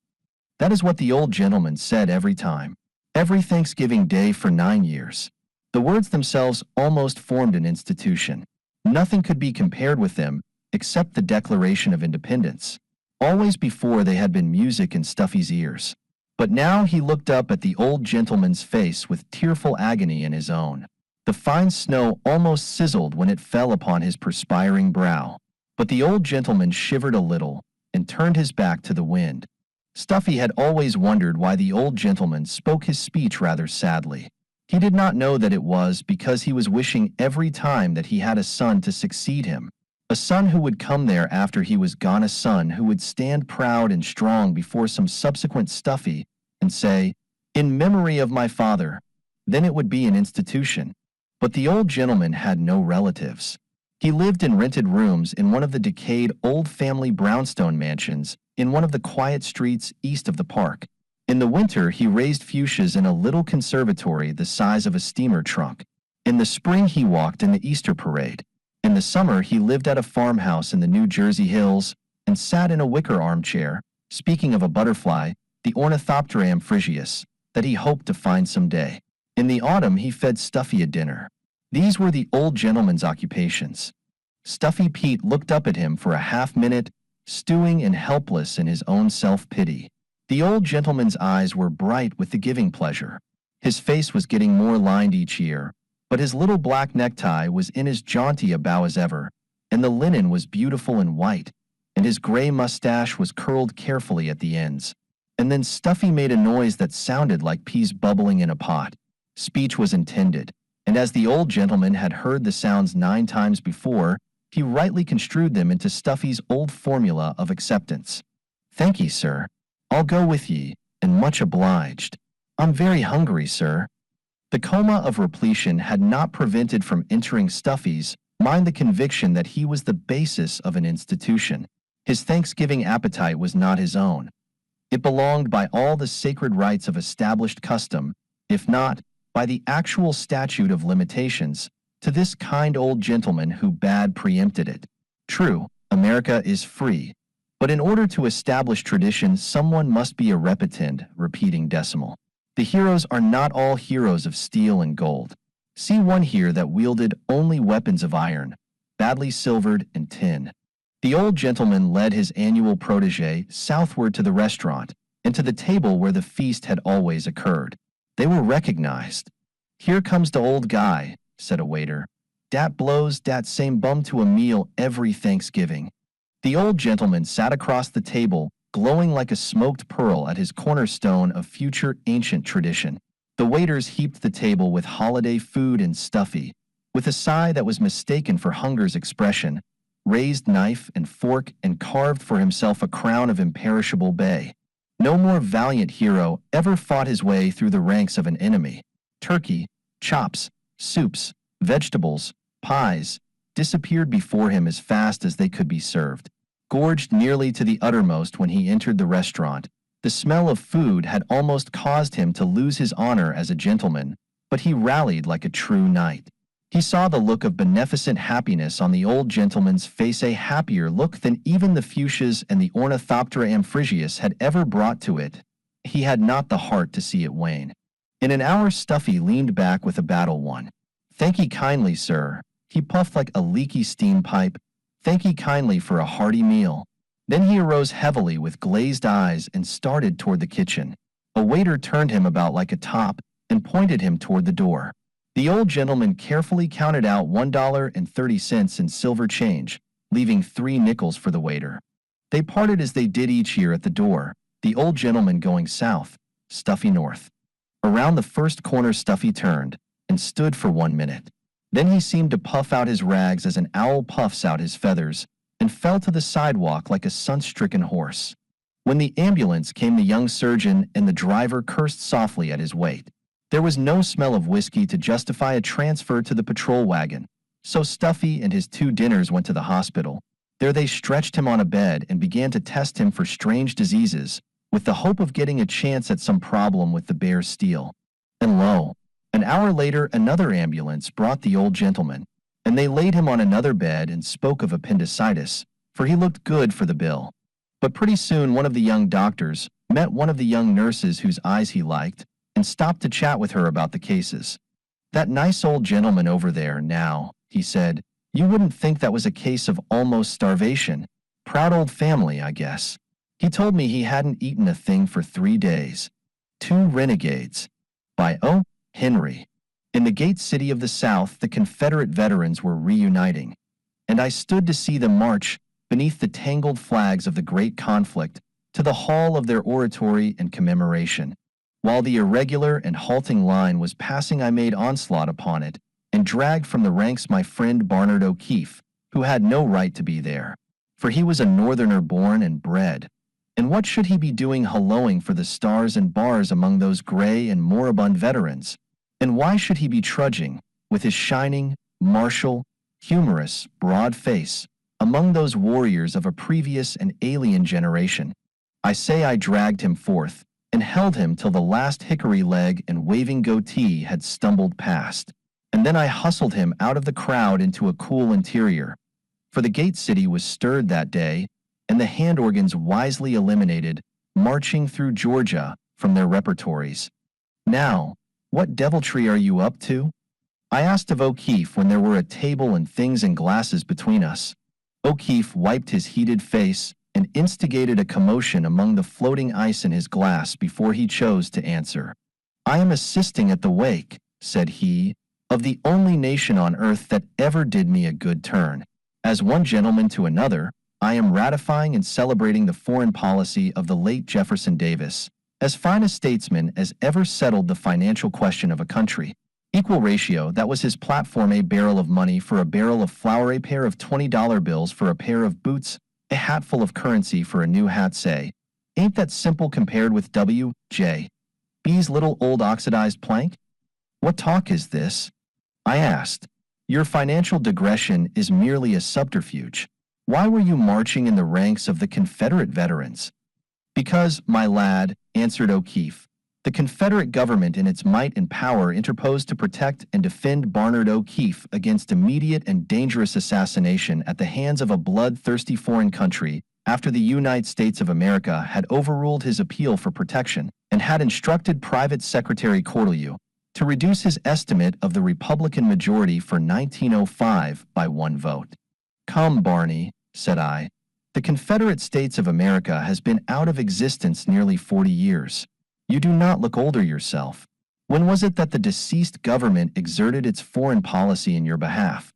That is what the old gentleman said every time. Every Thanksgiving Day for 9 years. The words themselves almost formed an institution. Nothing could be compared with them except the Declaration of Independence. Always before they had been music in Stuffy's ears. But now he looked up at the old gentleman's face with tearful agony in his own. The fine snow almost sizzled when it fell upon his perspiring brow. But the old gentleman shivered a little and turned his back to the wind. Stuffy had always wondered why the old gentleman spoke his speech rather sadly. He did not know that it was because he was wishing every time that he had a son to succeed him. A son who would come there after he was gone, a son who would stand proud and strong before some subsequent Stuffy and say, "In memory of my father." Then it would be an institution. But the old gentleman had no relatives. He lived in rented rooms in one of the decayed old family brownstone mansions in one of the quiet streets east of the park. In the winter he raised fuchsias in a little conservatory the size of a steamer trunk. In the spring he walked in the Easter parade. In the summer he lived at a farmhouse in the New Jersey hills and sat in a wicker armchair, speaking of a butterfly, the Ornithoptera amphrisius, that he hoped to find some day. In the autumn he fed Stuffy a dinner. These were the old gentleman's occupations. Stuffy Pete looked up at him for a half-minute, stewing and helpless in his own self-pity. The old gentleman's eyes were bright with the giving pleasure. His face was getting more lined each year, but his little black necktie was in as jaunty a bow as ever, and the linen was beautiful and white, and his gray mustache was curled carefully at the ends. And then Stuffy made a noise that sounded like peas bubbling in a pot. Speech was intended, and as the old gentleman had heard the sounds 9 times before, he rightly construed them into Stuffy's old formula of acceptance. "Thank ye, sir. I'll go with ye, and much obliged. I'm very hungry, sir." The coma of repletion had not prevented from entering Stuffy's mind the conviction that he was the basis of an institution. His Thanksgiving appetite was not his own. It belonged by all the sacred rights of established custom, if not by the actual statute of limitations, to this kind old gentleman who bad preempted it. True, America is free, but in order to establish tradition, someone must be a repetend, repeating decimal. The heroes are not all heroes of steel and gold. See one here that wielded only weapons of iron, badly silvered and tin. The old gentleman led his annual protege southward to the restaurant and to the table where the feast had always occurred. They were recognized. "Here comes the old guy," said a waiter. Dat blows dat same bum to a meal every Thanksgiving." The old gentleman sat across the table, glowing like a smoked pearl at his cornerstone of future ancient tradition. The waiters heaped the table with holiday food and stuffy. With a sigh that was mistaken for hunger's expression, raised knife and fork and carved for himself a crown of imperishable bay. No more valiant hero ever fought his way through the ranks of an enemy. Turkey, chops, soups, vegetables, pies, disappeared before him as fast as they could be served. Gorged nearly to the uttermost when he entered the restaurant, the smell of food had almost caused him to lose his honor as a gentleman, but he rallied like a true knight. He saw the look of beneficent happiness on the old gentleman's face, a happier look than even the fuchsias and the Ornithoptera amphrisius had ever brought to it. He had not the heart to see it wane. In an hour Stuffy leaned back with a battle won. "Thank ye kindly, sir." He puffed like a leaky steam pipe. "Thank ye kindly for a hearty meal." Then he arose heavily with glazed eyes and started toward the kitchen. A waiter turned him about like a top and pointed him toward the door. The old gentleman carefully counted out $1.30 in silver change, leaving 3 nickels for the waiter. They parted as they did each year at the door, the old gentleman going south, Stuffy north. Around the first corner Stuffy turned and stood for 1 minute. Then he seemed to puff out his rags as an owl puffs out his feathers, and fell to the sidewalk like a sun-stricken horse. When the ambulance came, the young surgeon and the driver cursed softly at his weight. There was no smell of whiskey to justify a transfer to the patrol wagon, so Stuffy and his 2 dinners went to the hospital. There they stretched him on a bed and began to test him for strange diseases, with the hope of getting a chance at some problem with the bare steel. And lo, an hour later another ambulance brought the old gentleman, and they laid him on another bed and spoke of appendicitis, for he looked good for the bill. But pretty soon one of the young doctors met one of the young nurses whose eyes he liked, and stopped to chat with her about the cases. "That nice old gentleman over there, now," he said, "you wouldn't think that was a case of almost starvation. Proud old family, I guess. He told me he hadn't eaten a thing for 3 days. 2 renegades." By O. Henry. In the Gate City of the South, the Confederate veterans were reuniting, and I stood to see them march, beneath the tangled flags of the great conflict, to the hall of their oratory and commemoration. While the irregular and halting line was passing, I made onslaught upon it, and dragged from the ranks my friend Barnard O'Keefe, who had no right to be there, for he was a Northerner born and bred. And what should he be doing hallooing for the stars and bars among those gray and moribund veterans? And why should he be trudging, with his shining, martial, humorous, broad face, among those warriors of a previous and alien generation? I say I dragged him forth, and held him till the last hickory leg and waving goatee had stumbled past. And then I hustled him out of the crowd into a cool interior. For the Gate City was stirred that day, and the hand organs wisely eliminated, marching through Georgia, from their repertories. "Now, what deviltry are you up to?" I asked of O'Keefe when there were a table and things and glasses between us. O'Keefe wiped his heated face and instigated a commotion among the floating ice in his glass before he chose to answer. "I am assisting at the wake," said he, "of the only nation on earth that ever did me a good turn. As one gentleman to another, I am ratifying and celebrating the foreign policy of the late Jefferson Davis, as fine a statesman as ever settled the financial question of a country. Equal ratio, that was his platform. A barrel of money for a barrel of flour, a pair of $20 bills for a pair of boots, a hatful of currency for a new hat. Say, ain't that simple compared with W.J. B's little old oxidized plank? What talk is this?" I asked. "Your financial digression is merely a subterfuge. Why were you marching in the ranks of the Confederate veterans?" "Because, my lad," answered O'Keefe, "the Confederate government in its might and power interposed to protect and defend Barnard O'Keefe against immediate and dangerous assassination at the hands of a bloodthirsty foreign country, after the United States of America had overruled his appeal for protection, and had instructed Private Secretary Cortelyou to reduce his estimate of the Republican majority for 1905 by 1 vote. "Come, Barney," said I, "the Confederate States of America has been out of existence nearly 40 years. You do not look older yourself. When was it that the deceased government exerted its foreign policy in your behalf?"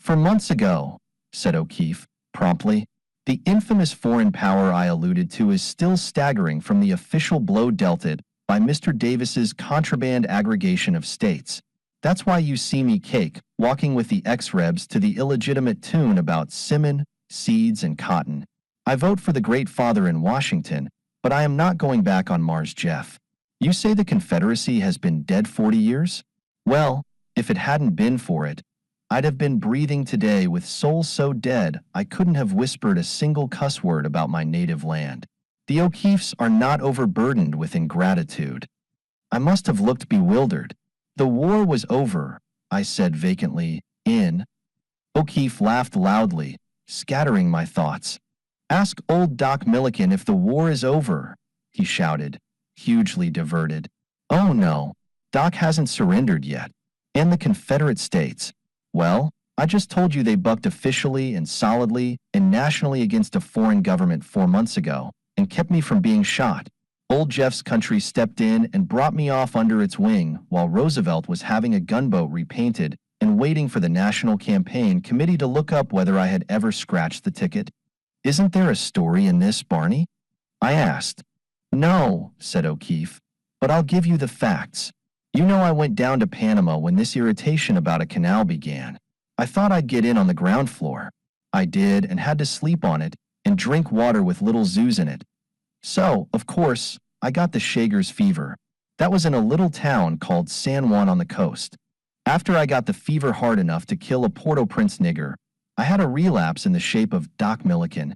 "For months ago," said O'Keefe, promptly. "The infamous foreign power I alluded to is still staggering from the official blow dealt it by Mr. Davis's contraband aggregation of states. That's why you see me cake, walking with the ex-rebs to the illegitimate tune about Simmon, seeds, and cotton. I vote for the great father in Washington, but I am not going back on Mars, Jeff. You say the Confederacy has been dead 40 years? Well, if it hadn't been for it, I'd have been breathing today with soul so dead I couldn't have whispered a single cuss word about my native land. The O'Keefes are not overburdened with ingratitude." I must have looked bewildered. "The war was over," I said vacantly. O'Keefe laughed loudly, scattering my thoughts. "Ask old Doc Milliken if the war is over," he shouted, hugely diverted. "Oh no, Doc hasn't surrendered yet. And the Confederate States, well, I just told you they bucked officially and solidly and nationally against a foreign government 4 months ago and kept me from being shot. Old Jeff's country stepped in and brought me off under its wing while Roosevelt was having a gunboat repainted and waiting for the National Campaign Committee to look up whether I had ever scratched the ticket. Isn't there a story in this, Barney?" I asked. "No," said O'Keefe, "but I'll give you the facts. You know I went down to Panama when this irritation about a canal began. I thought I'd get in on the ground floor. I did and had to sleep on it and drink water with little zoos in it. So, of course, I got the Shager's fever. That was in a little town called San Juan on the coast. After I got the fever hard enough to kill a Port-au-Prince nigger, I had a relapse in the shape of Doc Milliken.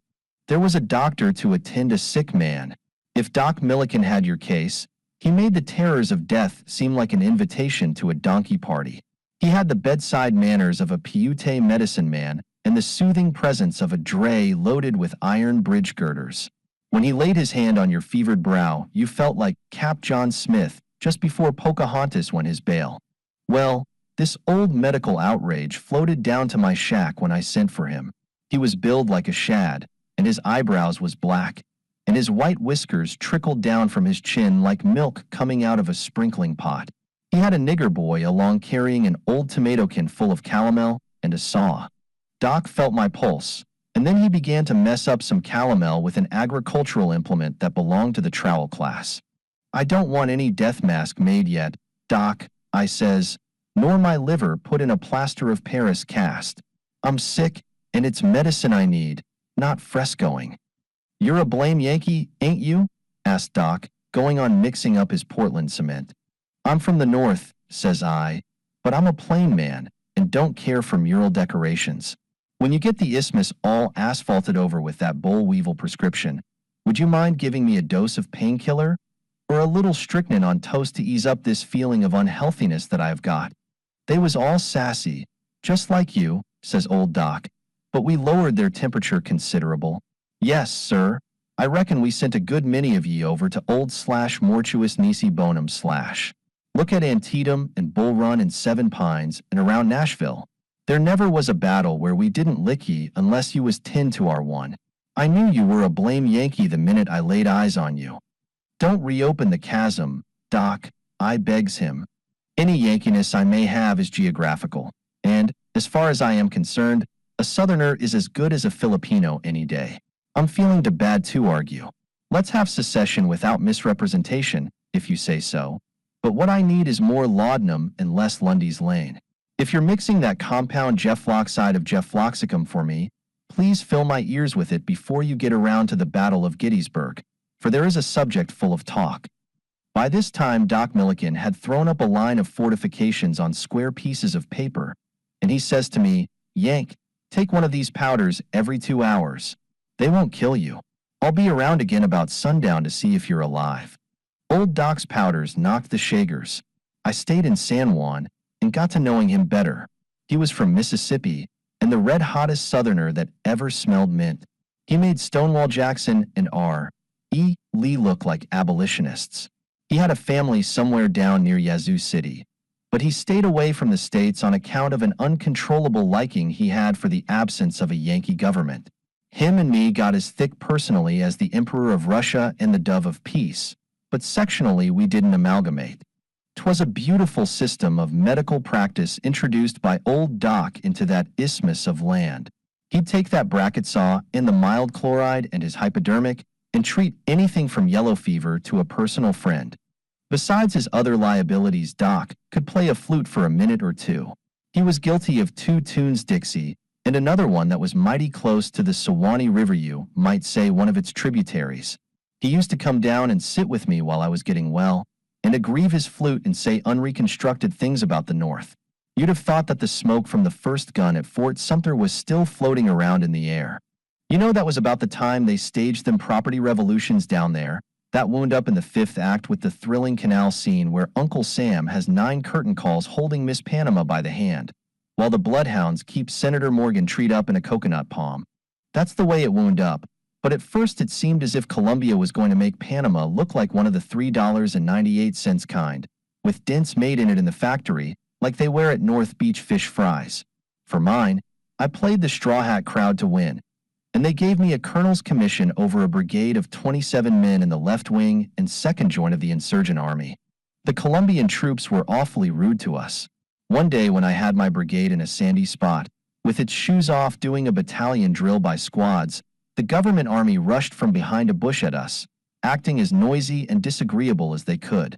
There was a doctor to attend a sick man. If Doc Milliken had your case, he made the terrors of death seem like an invitation to a donkey party. He had the bedside manners of a Paiute medicine man and the soothing presence of a dray loaded with iron bridge girders. When he laid his hand on your fevered brow, you felt like Cap John Smith just before Pocahontas won his bail. Well, this old medical outrage floated down to my shack when I sent for him. He was billed like a shad, and his eyebrows was black, and his white whiskers trickled down from his chin like milk coming out of a sprinkling pot. He had a nigger boy along carrying an old tomato can full of calomel and a saw. Doc felt my pulse, and then he began to mess up some calomel with an agricultural implement that belonged to the trowel class. "I don't want any death mask made yet, Doc," I says, "nor my liver put in a plaster of Paris cast. I'm sick, and it's medicine I need, not frescoing." "You're a blame Yankee, ain't you?" asked Doc, going on mixing up his Portland cement. "I'm from the north," says I, "but I'm a plain man and don't care for mural decorations. When you get the isthmus all asphalted over with that boll weevil prescription, would you mind giving me a dose of painkiller or a little strychnine on toast to ease up this feeling of unhealthiness that I've got?" They was all sassy, just like you, says old Doc, but we lowered their temperature considerable. "Yes, sir, I reckon we sent a good many of ye over to old/mortuous Nisi Bonum/. Look at Antietam and Bull Run and Seven Pines and around Nashville. There never was a battle where we didn't lick ye unless you was 10 to our 1. I knew you were a blame Yankee the minute I laid eyes on you. Don't reopen the chasm, Doc, I begs him. Any Yankiness I may have is geographical, and, as far as I am concerned, a Southerner is as good as a Filipino any day. I'm feeling too bad to argue. Let's have secession without misrepresentation, if you say so. But what I need is more laudanum and less Lundy's Lane. If you're mixing that compound Gefloxide of Gefloxicum for me, please fill my ears with it before you get around to the Battle of Gettysburg, for there is a subject full of talk." By this time Doc Milliken had thrown up a line of fortifications on square pieces of paper, and he says to me, "Yank, take one of these powders every 2 hours. They won't kill you. I'll be around again about sundown to see if you're alive." Old Doc's powders knocked the shagers. I stayed in San Juan and got to knowing him better. He was from Mississippi and the red-hottest Southerner that ever smelled mint. He made Stonewall Jackson and R.E. Lee look like abolitionists. He had a family somewhere down near Yazoo City, but he stayed away from the States on account of an uncontrollable liking he had for the absence of a Yankee government. Him and me got as thick personally as the Emperor of Russia and the Dove of Peace, but sectionally we didn't amalgamate. 'Twas a beautiful system of medical practice introduced by old Doc into that isthmus of land. He'd take that bracket saw and the mild chloride and his hypodermic and treat anything from yellow fever to a personal friend. Besides his other liabilities, Doc could play a flute for a minute or two. He was guilty of 2 tunes Dixie, and another one that was mighty close to the Sewanee River, you might say one of its tributaries. He used to come down and sit with me while I was getting well, and aggrieve his flute and say unreconstructed things about the North. You'd have thought that the smoke from the first gun at Fort Sumter was still floating around in the air. You know, that was about the time they staged them property revolutions down there. That wound up in the 5th act with the thrilling canal scene where Uncle Sam has 9 curtain calls holding Miss Panama by the hand, while the bloodhounds keep Senator Morgan treed up in a coconut palm. That's the way it wound up, but at first it seemed as if Columbia was going to make Panama look like one of the $3.98 kind, with dents made in it in the factory, like they wear at North Beach fish fries. For mine, I played the straw hat crowd to win, and they gave me a colonel's commission over a brigade of 27 men in the left wing and second joint of the insurgent army. The Colombian troops were awfully rude to us. One day when I had my brigade in a sandy spot, with its shoes off doing a battalion drill by squads, the government army rushed from behind a bush at us, acting as noisy and disagreeable as they could.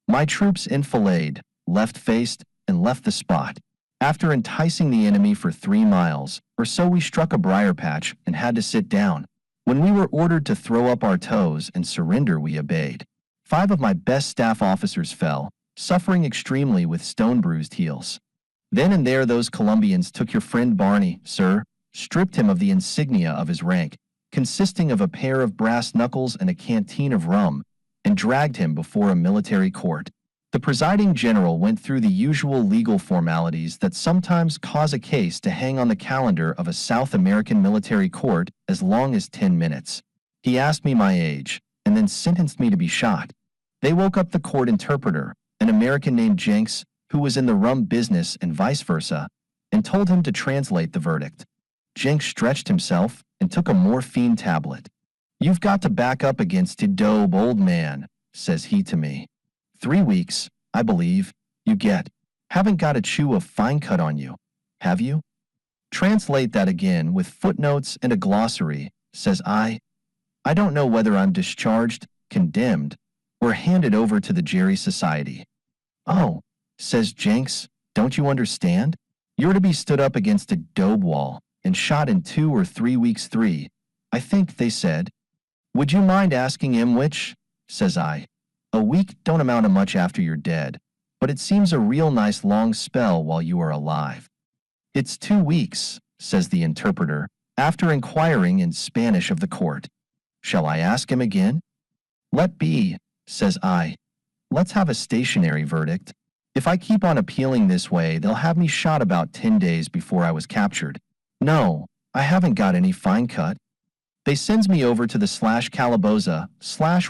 My troops enfilade, left-faced, and left the spot. After enticing the enemy for 3 miles or so, we struck a briar patch and had to sit down. When we were ordered to throw up our toes and surrender, we obeyed. 5 of my best staff officers fell, suffering extremely with stone-bruised heels. Then and there those Colombians took your friend Barney, sir, stripped him of the insignia of his rank, consisting of a pair of brass knuckles and a canteen of rum, and dragged him before a military court. The presiding general went through the usual legal formalities that sometimes cause a case to hang on the calendar of a South American military court as long as 10 minutes. He asked me my age, and then sentenced me to be shot. They woke up the court interpreter, an American named Jenks, who was in the rum business and vice versa, and told him to translate the verdict. Jenks stretched himself and took a morphine tablet. "You've got to back up against the dope, old man," says he to me. 3 weeks, I believe, you get. Haven't got a chew of fine cut on you, have you? Translate that again with footnotes and a glossary, says I. I don't know whether I'm discharged, condemned, or handed over to the Jerry Society. Oh, says Jenks, don't you understand? You're to be stood up against a dope wall and shot in 2 or 3 weeks. 3, I think they said. Would you mind asking him which? Says I. A week don't amount to much after you're dead, but it seems a real nice long spell while you are alive. It's 2 weeks, says the interpreter, after inquiring in Spanish of the court. Shall I ask him again? Let be, says I. Let's have a stationary verdict. If I keep on appealing this way, they'll have me shot about 10 days before I was captured. No, I haven't got any fine cut. They sends me over to the Calaboza,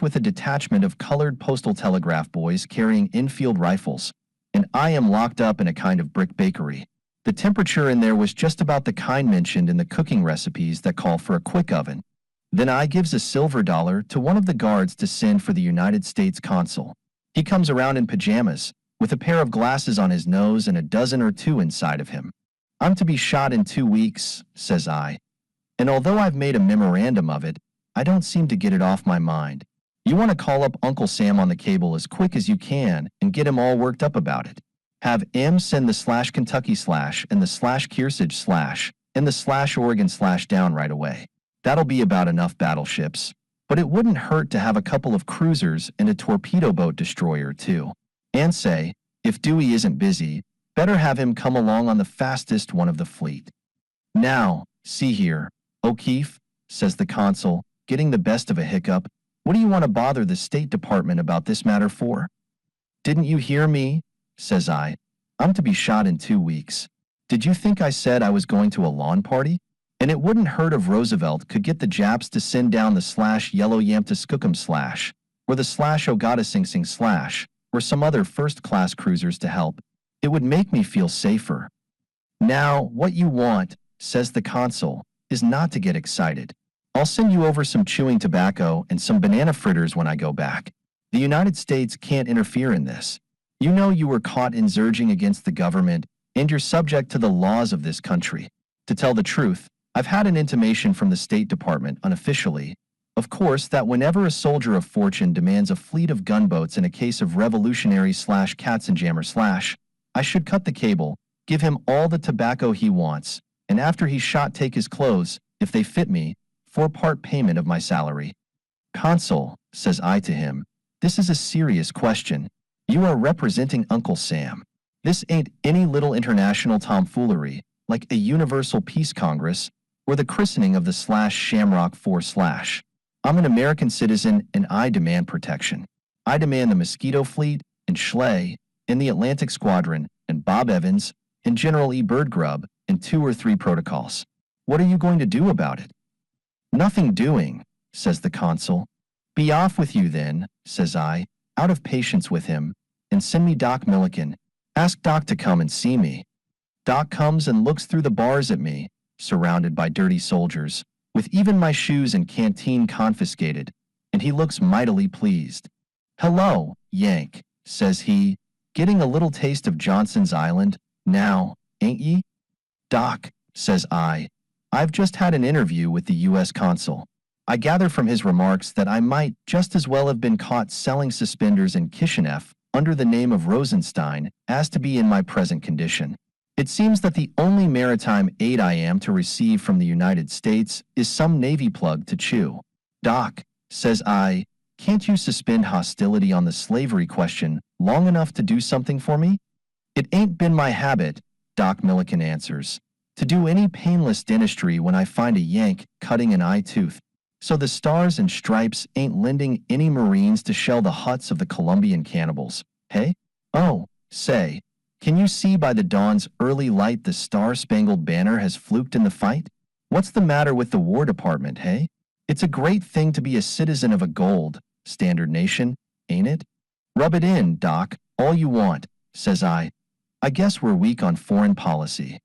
with a detachment of colored postal telegraph boys carrying Enfield rifles, and I am locked up in a kind of brick bakery. The temperature in there was just about the kind mentioned in the cooking recipes that call for a quick oven. Then I gives a silver dollar to one of the guards to send for the United States consul. He comes around in pajamas, with a pair of glasses on his nose and a dozen or two inside of him. I'm to be shot in 2 weeks, says I. And although I've made a memorandum of it, I don't seem to get it off my mind. You want to call up Uncle Sam on the cable as quick as you can and get him all worked up about it. Have M send the /Kentucky/ and the /Kearsarge/ and the /Oregon/ down right away. That'll be about enough battleships. But it wouldn't hurt to have a couple of cruisers and a torpedo boat destroyer too. And say, if Dewey isn't busy, better have him come along on the fastest one of the fleet. Now, see here, O'Keefe, says the consul, getting the best of a hiccup, what do you want to bother the State Department about this matter for? Didn't you hear me? Says I. I'm to be shot in 2 weeks. Did you think I said I was going to a lawn party? And it wouldn't hurt if Roosevelt could get the Japs to send down the /Yellow Yamtascookum/ or the /Ogottosing/, or some other first-class cruisers to help. It would make me feel safer. Now, what you want, says the consul, is not to get excited. I'll send you over some chewing tobacco and some banana fritters when I go back. The United States can't interfere in this. You know you were caught insurging against the government, and you're subject to the laws of this country. To tell the truth, I've had an intimation from the State Department unofficially, of course, that whenever a soldier of fortune demands a fleet of gunboats in a case of revolutionary/Katzenjammer/, I should cut the cable, give him all the tobacco he wants, and after he's shot take his clothes, if they fit me, for part payment of my salary. Consul, says I to him, this is a serious question. You are representing Uncle Sam. This ain't any little international tomfoolery, like a Universal Peace Congress, or the christening of the /Shamrock 4/. I'm an American citizen and I demand protection. I demand the Mosquito Fleet, and Schley, and the Atlantic Squadron, and Bob Evans, and General E. Birdgrub, and 2 or 3 protocols. What are you going to do about it? Nothing doing, says the consul. Be off with you then, says I, out of patience with him, and send me Doc Milliken. Ask Doc to come and see me. Doc comes and looks through the bars at me, surrounded by dirty soldiers, with even my shoes and canteen confiscated, and he looks mightily pleased. Hello, Yank, says he, getting a little taste of Johnson's Island, now, ain't ye? Doc, says I, I've just had an interview with the U.S. consul. I gather from his remarks that I might just as well have been caught selling suspenders in Kishinev under the name of Rosenstein as to be in my present condition. It seems that the only maritime aid I am to receive from the United States is some Navy plug to chew. Doc, says I, can't you suspend hostility on the slavery question long enough to do something for me? It ain't been my habit, Doc Milliken answers, to do any painless dentistry when I find a Yank cutting an eye tooth. So the Stars and Stripes ain't lending any Marines to shell the huts of the Colombian cannibals, hey? Oh, say, can you see by the dawn's early light the Star-Spangled Banner has fluked in the fight? What's the matter with the War Department, hey? It's a great thing to be a citizen of a gold standard nation, ain't it? Rub it in, Doc, all you want, says I. I guess we're weak on foreign policy.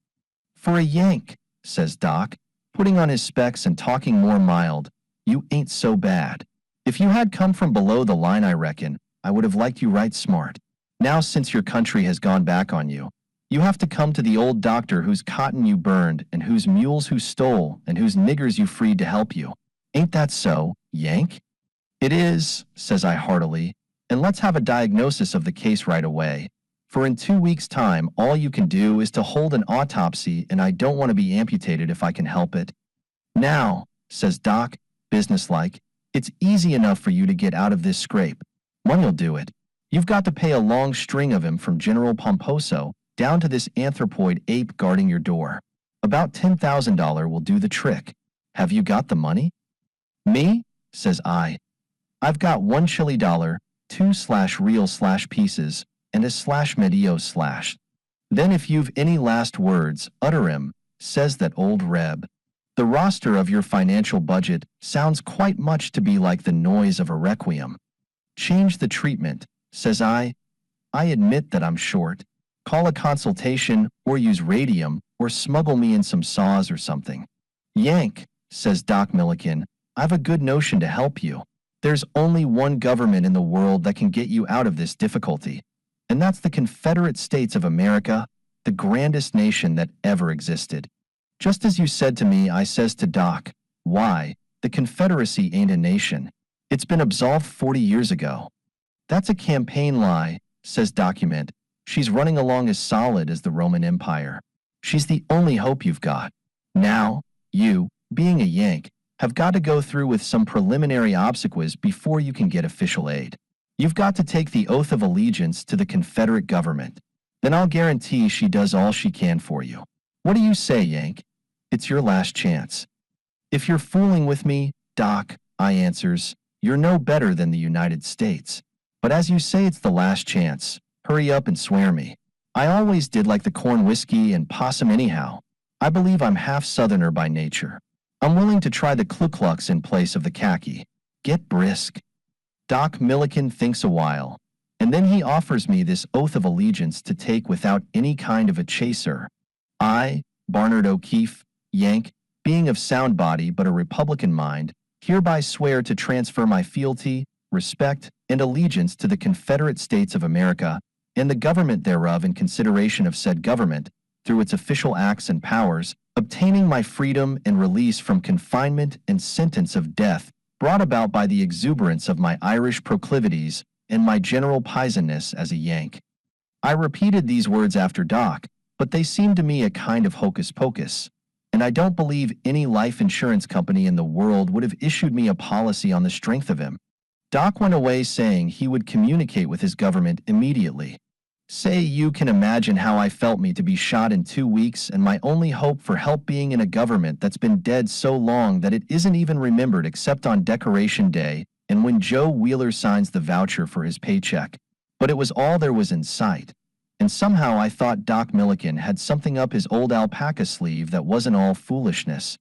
For a Yank, says Doc, putting on his specs and talking more mild, you ain't so bad. If you had come from below the line, I reckon, I would have liked you right smart. Now since your country has gone back on you, you have to come to the old doctor whose cotton you burned and whose mules you stole and whose niggers you freed to help you. Ain't that so, Yank? It is, says I heartily, and let's have a diagnosis of the case right away. For in 2 weeks' time, all you can do is to hold an autopsy, and I don't want to be amputated if I can help it. Now, says Doc, businesslike, it's easy enough for you to get out of this scrape. Money'll do it. You've got to pay a long string of him from General Pomposo down to this anthropoid ape guarding your door. About $10,000 will do the trick. Have you got the money? Me? Says I. I've got $1 chili dollar, 2/real/pieces, and a /medio/. Then if you've any last words, utter 'em, says that old Reb. The roster of your financial budget sounds quite much to be like the noise of a requiem. Change the treatment, says I. I admit that I'm short. Call a consultation, or use radium, or smuggle me in some saws or something. Yank, says Doc Milliken, I've a good notion to help you. There's only one government in the world that can get you out of this difficulty, and that's the Confederate States of America, the grandest nation that ever existed. Just as you said to me, I says to Doc, why, the Confederacy ain't a nation. It's been absolved 40 years ago. That's a campaign lie, says Document. She's running along as solid as the Roman Empire. She's the only hope you've got. Now, you, being a Yank, have got to go through with some preliminary obsequies before you can get official aid. You've got to take the oath of allegiance to the Confederate government. Then I'll guarantee she does all she can for you. What do you say, Yank? It's your last chance. If you're fooling with me, Doc, I answers, you're no better than the United States. But as you say it's the last chance, hurry up and swear me. I always did like the corn whiskey and possum anyhow. I believe I'm half Southerner by nature. I'm willing to try the Ku Klux in place of the khaki. Get brisk. Doc Milliken thinks a while, and then he offers me this oath of allegiance to take without any kind of a chaser. I, Barnard O'Keefe, Yank, being of sound body but a Republican mind, hereby swear to transfer my fealty, respect, and allegiance to the Confederate States of America and the government thereof in consideration of said government, through its official acts and powers, obtaining my freedom and release from confinement and sentence of death, brought about by the exuberance of my Irish proclivities and my general pisonness as a Yank. I repeated these words after Doc, but they seemed to me a kind of hocus pocus, and I don't believe any life insurance company in the world would have issued me a policy on the strength of him. Doc went away saying he would communicate with his government immediately. Say you can imagine how I felt me to be shot in 2 weeks and my only hope for help being in a government that's been dead so long that it isn't even remembered except on Decoration Day and when Joe Wheeler signs the voucher for his paycheck. But it was all there was in sight. And somehow I thought Doc Milliken had something up his old alpaca sleeve that wasn't all foolishness.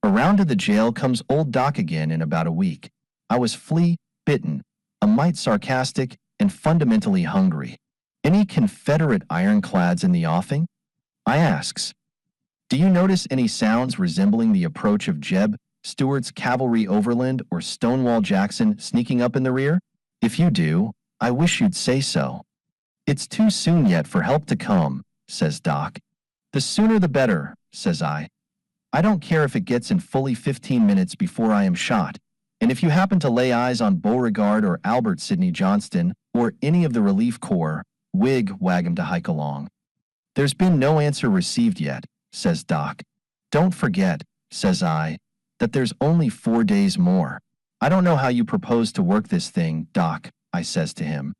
Around to the jail comes old Doc again in about a week. I was flea-bitten, a mite sarcastic, and fundamentally hungry. Any Confederate ironclads in the offing? I asks. Do you notice any sounds resembling the approach of Jeb Stuart's cavalry overland or Stonewall Jackson sneaking up in the rear? If you do, I wish you'd say so. It's too soon yet for help to come, says Doc. The sooner the better, says I. I don't care if it gets in fully 15 minutes before I am shot, and if you happen to lay eyes on Beauregard or Albert Sidney Johnston or any of the relief corps, wag 'em to hike along. There's been no answer received yet, says Doc. Don't forget, says I, that there's only 4 days more. I don't know how you propose to work this thing, Doc, I says to him.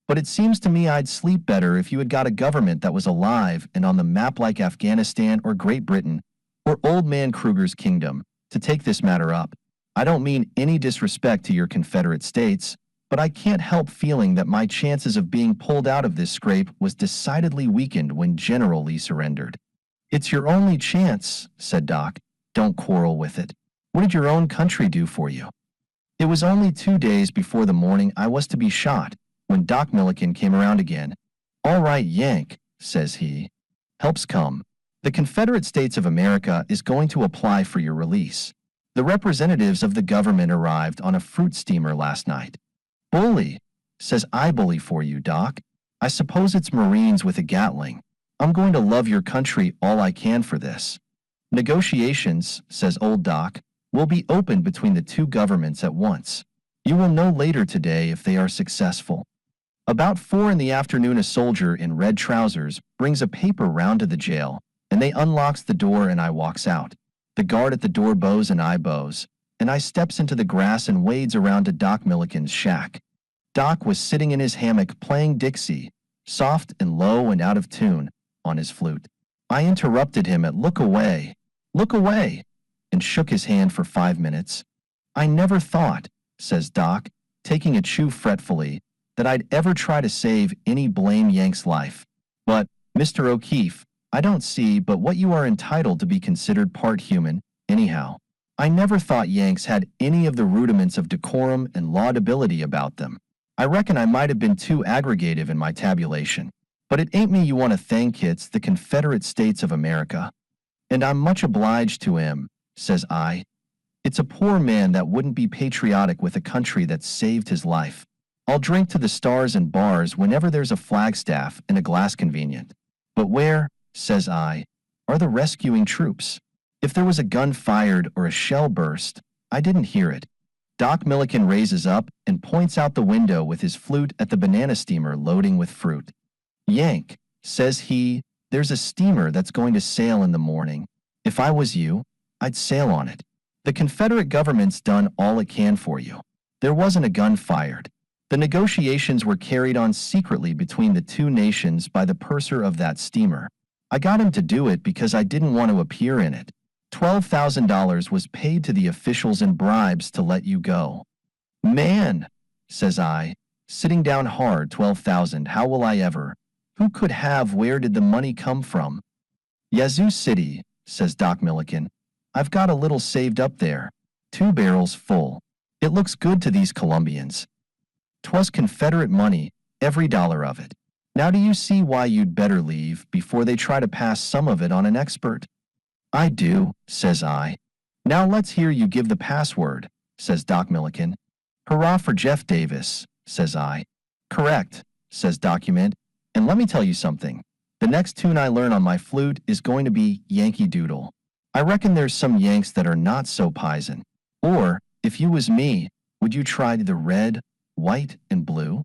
But it seems to me I'd sleep better if you had got a government that was alive and on the map like Afghanistan or Great Britain or Old Man Kruger's kingdom to take this matter up. I don't mean any disrespect to your Confederate states, but I can't help feeling that my chances of being pulled out of this scrape was decidedly weakened when General Lee surrendered. It's your only chance, said Doc. Don't quarrel with it. What did your own country do for you? It was only 2 days before the morning I was to be shot, when Doc Milliken came around again. All right, Yank, says he. Help's come. The Confederate States of America is going to apply for your release. The representatives of the government arrived on a fruit steamer last night. Bully, says I bully for you, Doc. I suppose it's Marines with a Gatling. I'm going to love your country all I can for this. Negotiations, says old Doc, will be opened between the two governments at once. You will know later today if they are successful. About 4 in the afternoon a soldier in red trousers brings a paper round to the jail, and they unlocks the door and I walks out. The guard at the door bows and I bows, and I steps into the grass and wades around to Doc Milliken's shack. Doc was sitting in his hammock playing Dixie, soft and low and out of tune, on his flute. I interrupted him at look away, and shook his hand for 5 minutes. I never thought, says Doc, taking a chew fretfully, that I'd ever try to save any blame Yank's life. But, Mr. O'Keefe, I don't see but what you are entitled to be considered part human, anyhow. I never thought Yanks had any of the rudiments of decorum and laudability about them. I reckon I might have been too aggregative in my tabulation. But it ain't me you want to thank, it's the Confederate States of America. And I'm much obliged to him, says I. It's a poor man that wouldn't be patriotic with a country that saved his life. I'll drink to the stars and bars whenever there's a flagstaff and a glass convenient. But where, says I, are the rescuing troops? If there was a gun fired or a shell burst, I didn't hear it. Doc Milliken raises up and points out the window with his flute at the banana steamer loading with fruit. Yank, says he, there's a steamer that's going to sail in the morning. If I was you, I'd sail on it. The Confederate government's done all it can for you. There wasn't a gun fired. The negotiations were carried on secretly between the two nations by the purser of that steamer. I got him to do it because I didn't want to appear in it. $12,000 was paid to the officials in bribes to let you go. Man, says I, sitting down hard, 12,000, how will I ever? Who could have? Where did the money come from? Yazoo City, says Doc Milliken. I've got a little saved up there. 2 barrels full. It looks good to these Colombians. 'Twas Confederate money, every dollar of it. Now do you see why you'd better leave before they try to pass some of it on an expert? I do, says I. Now let's hear you give the password, says Doc Milliken. Hurrah for Jeff Davis, says I. Correct, says Document. And let me tell you something. The next tune I learn on my flute is going to be Yankee Doodle. I reckon there's some Yanks that are not so pisin'. Or, if you was me, would you try the red, white, and blue?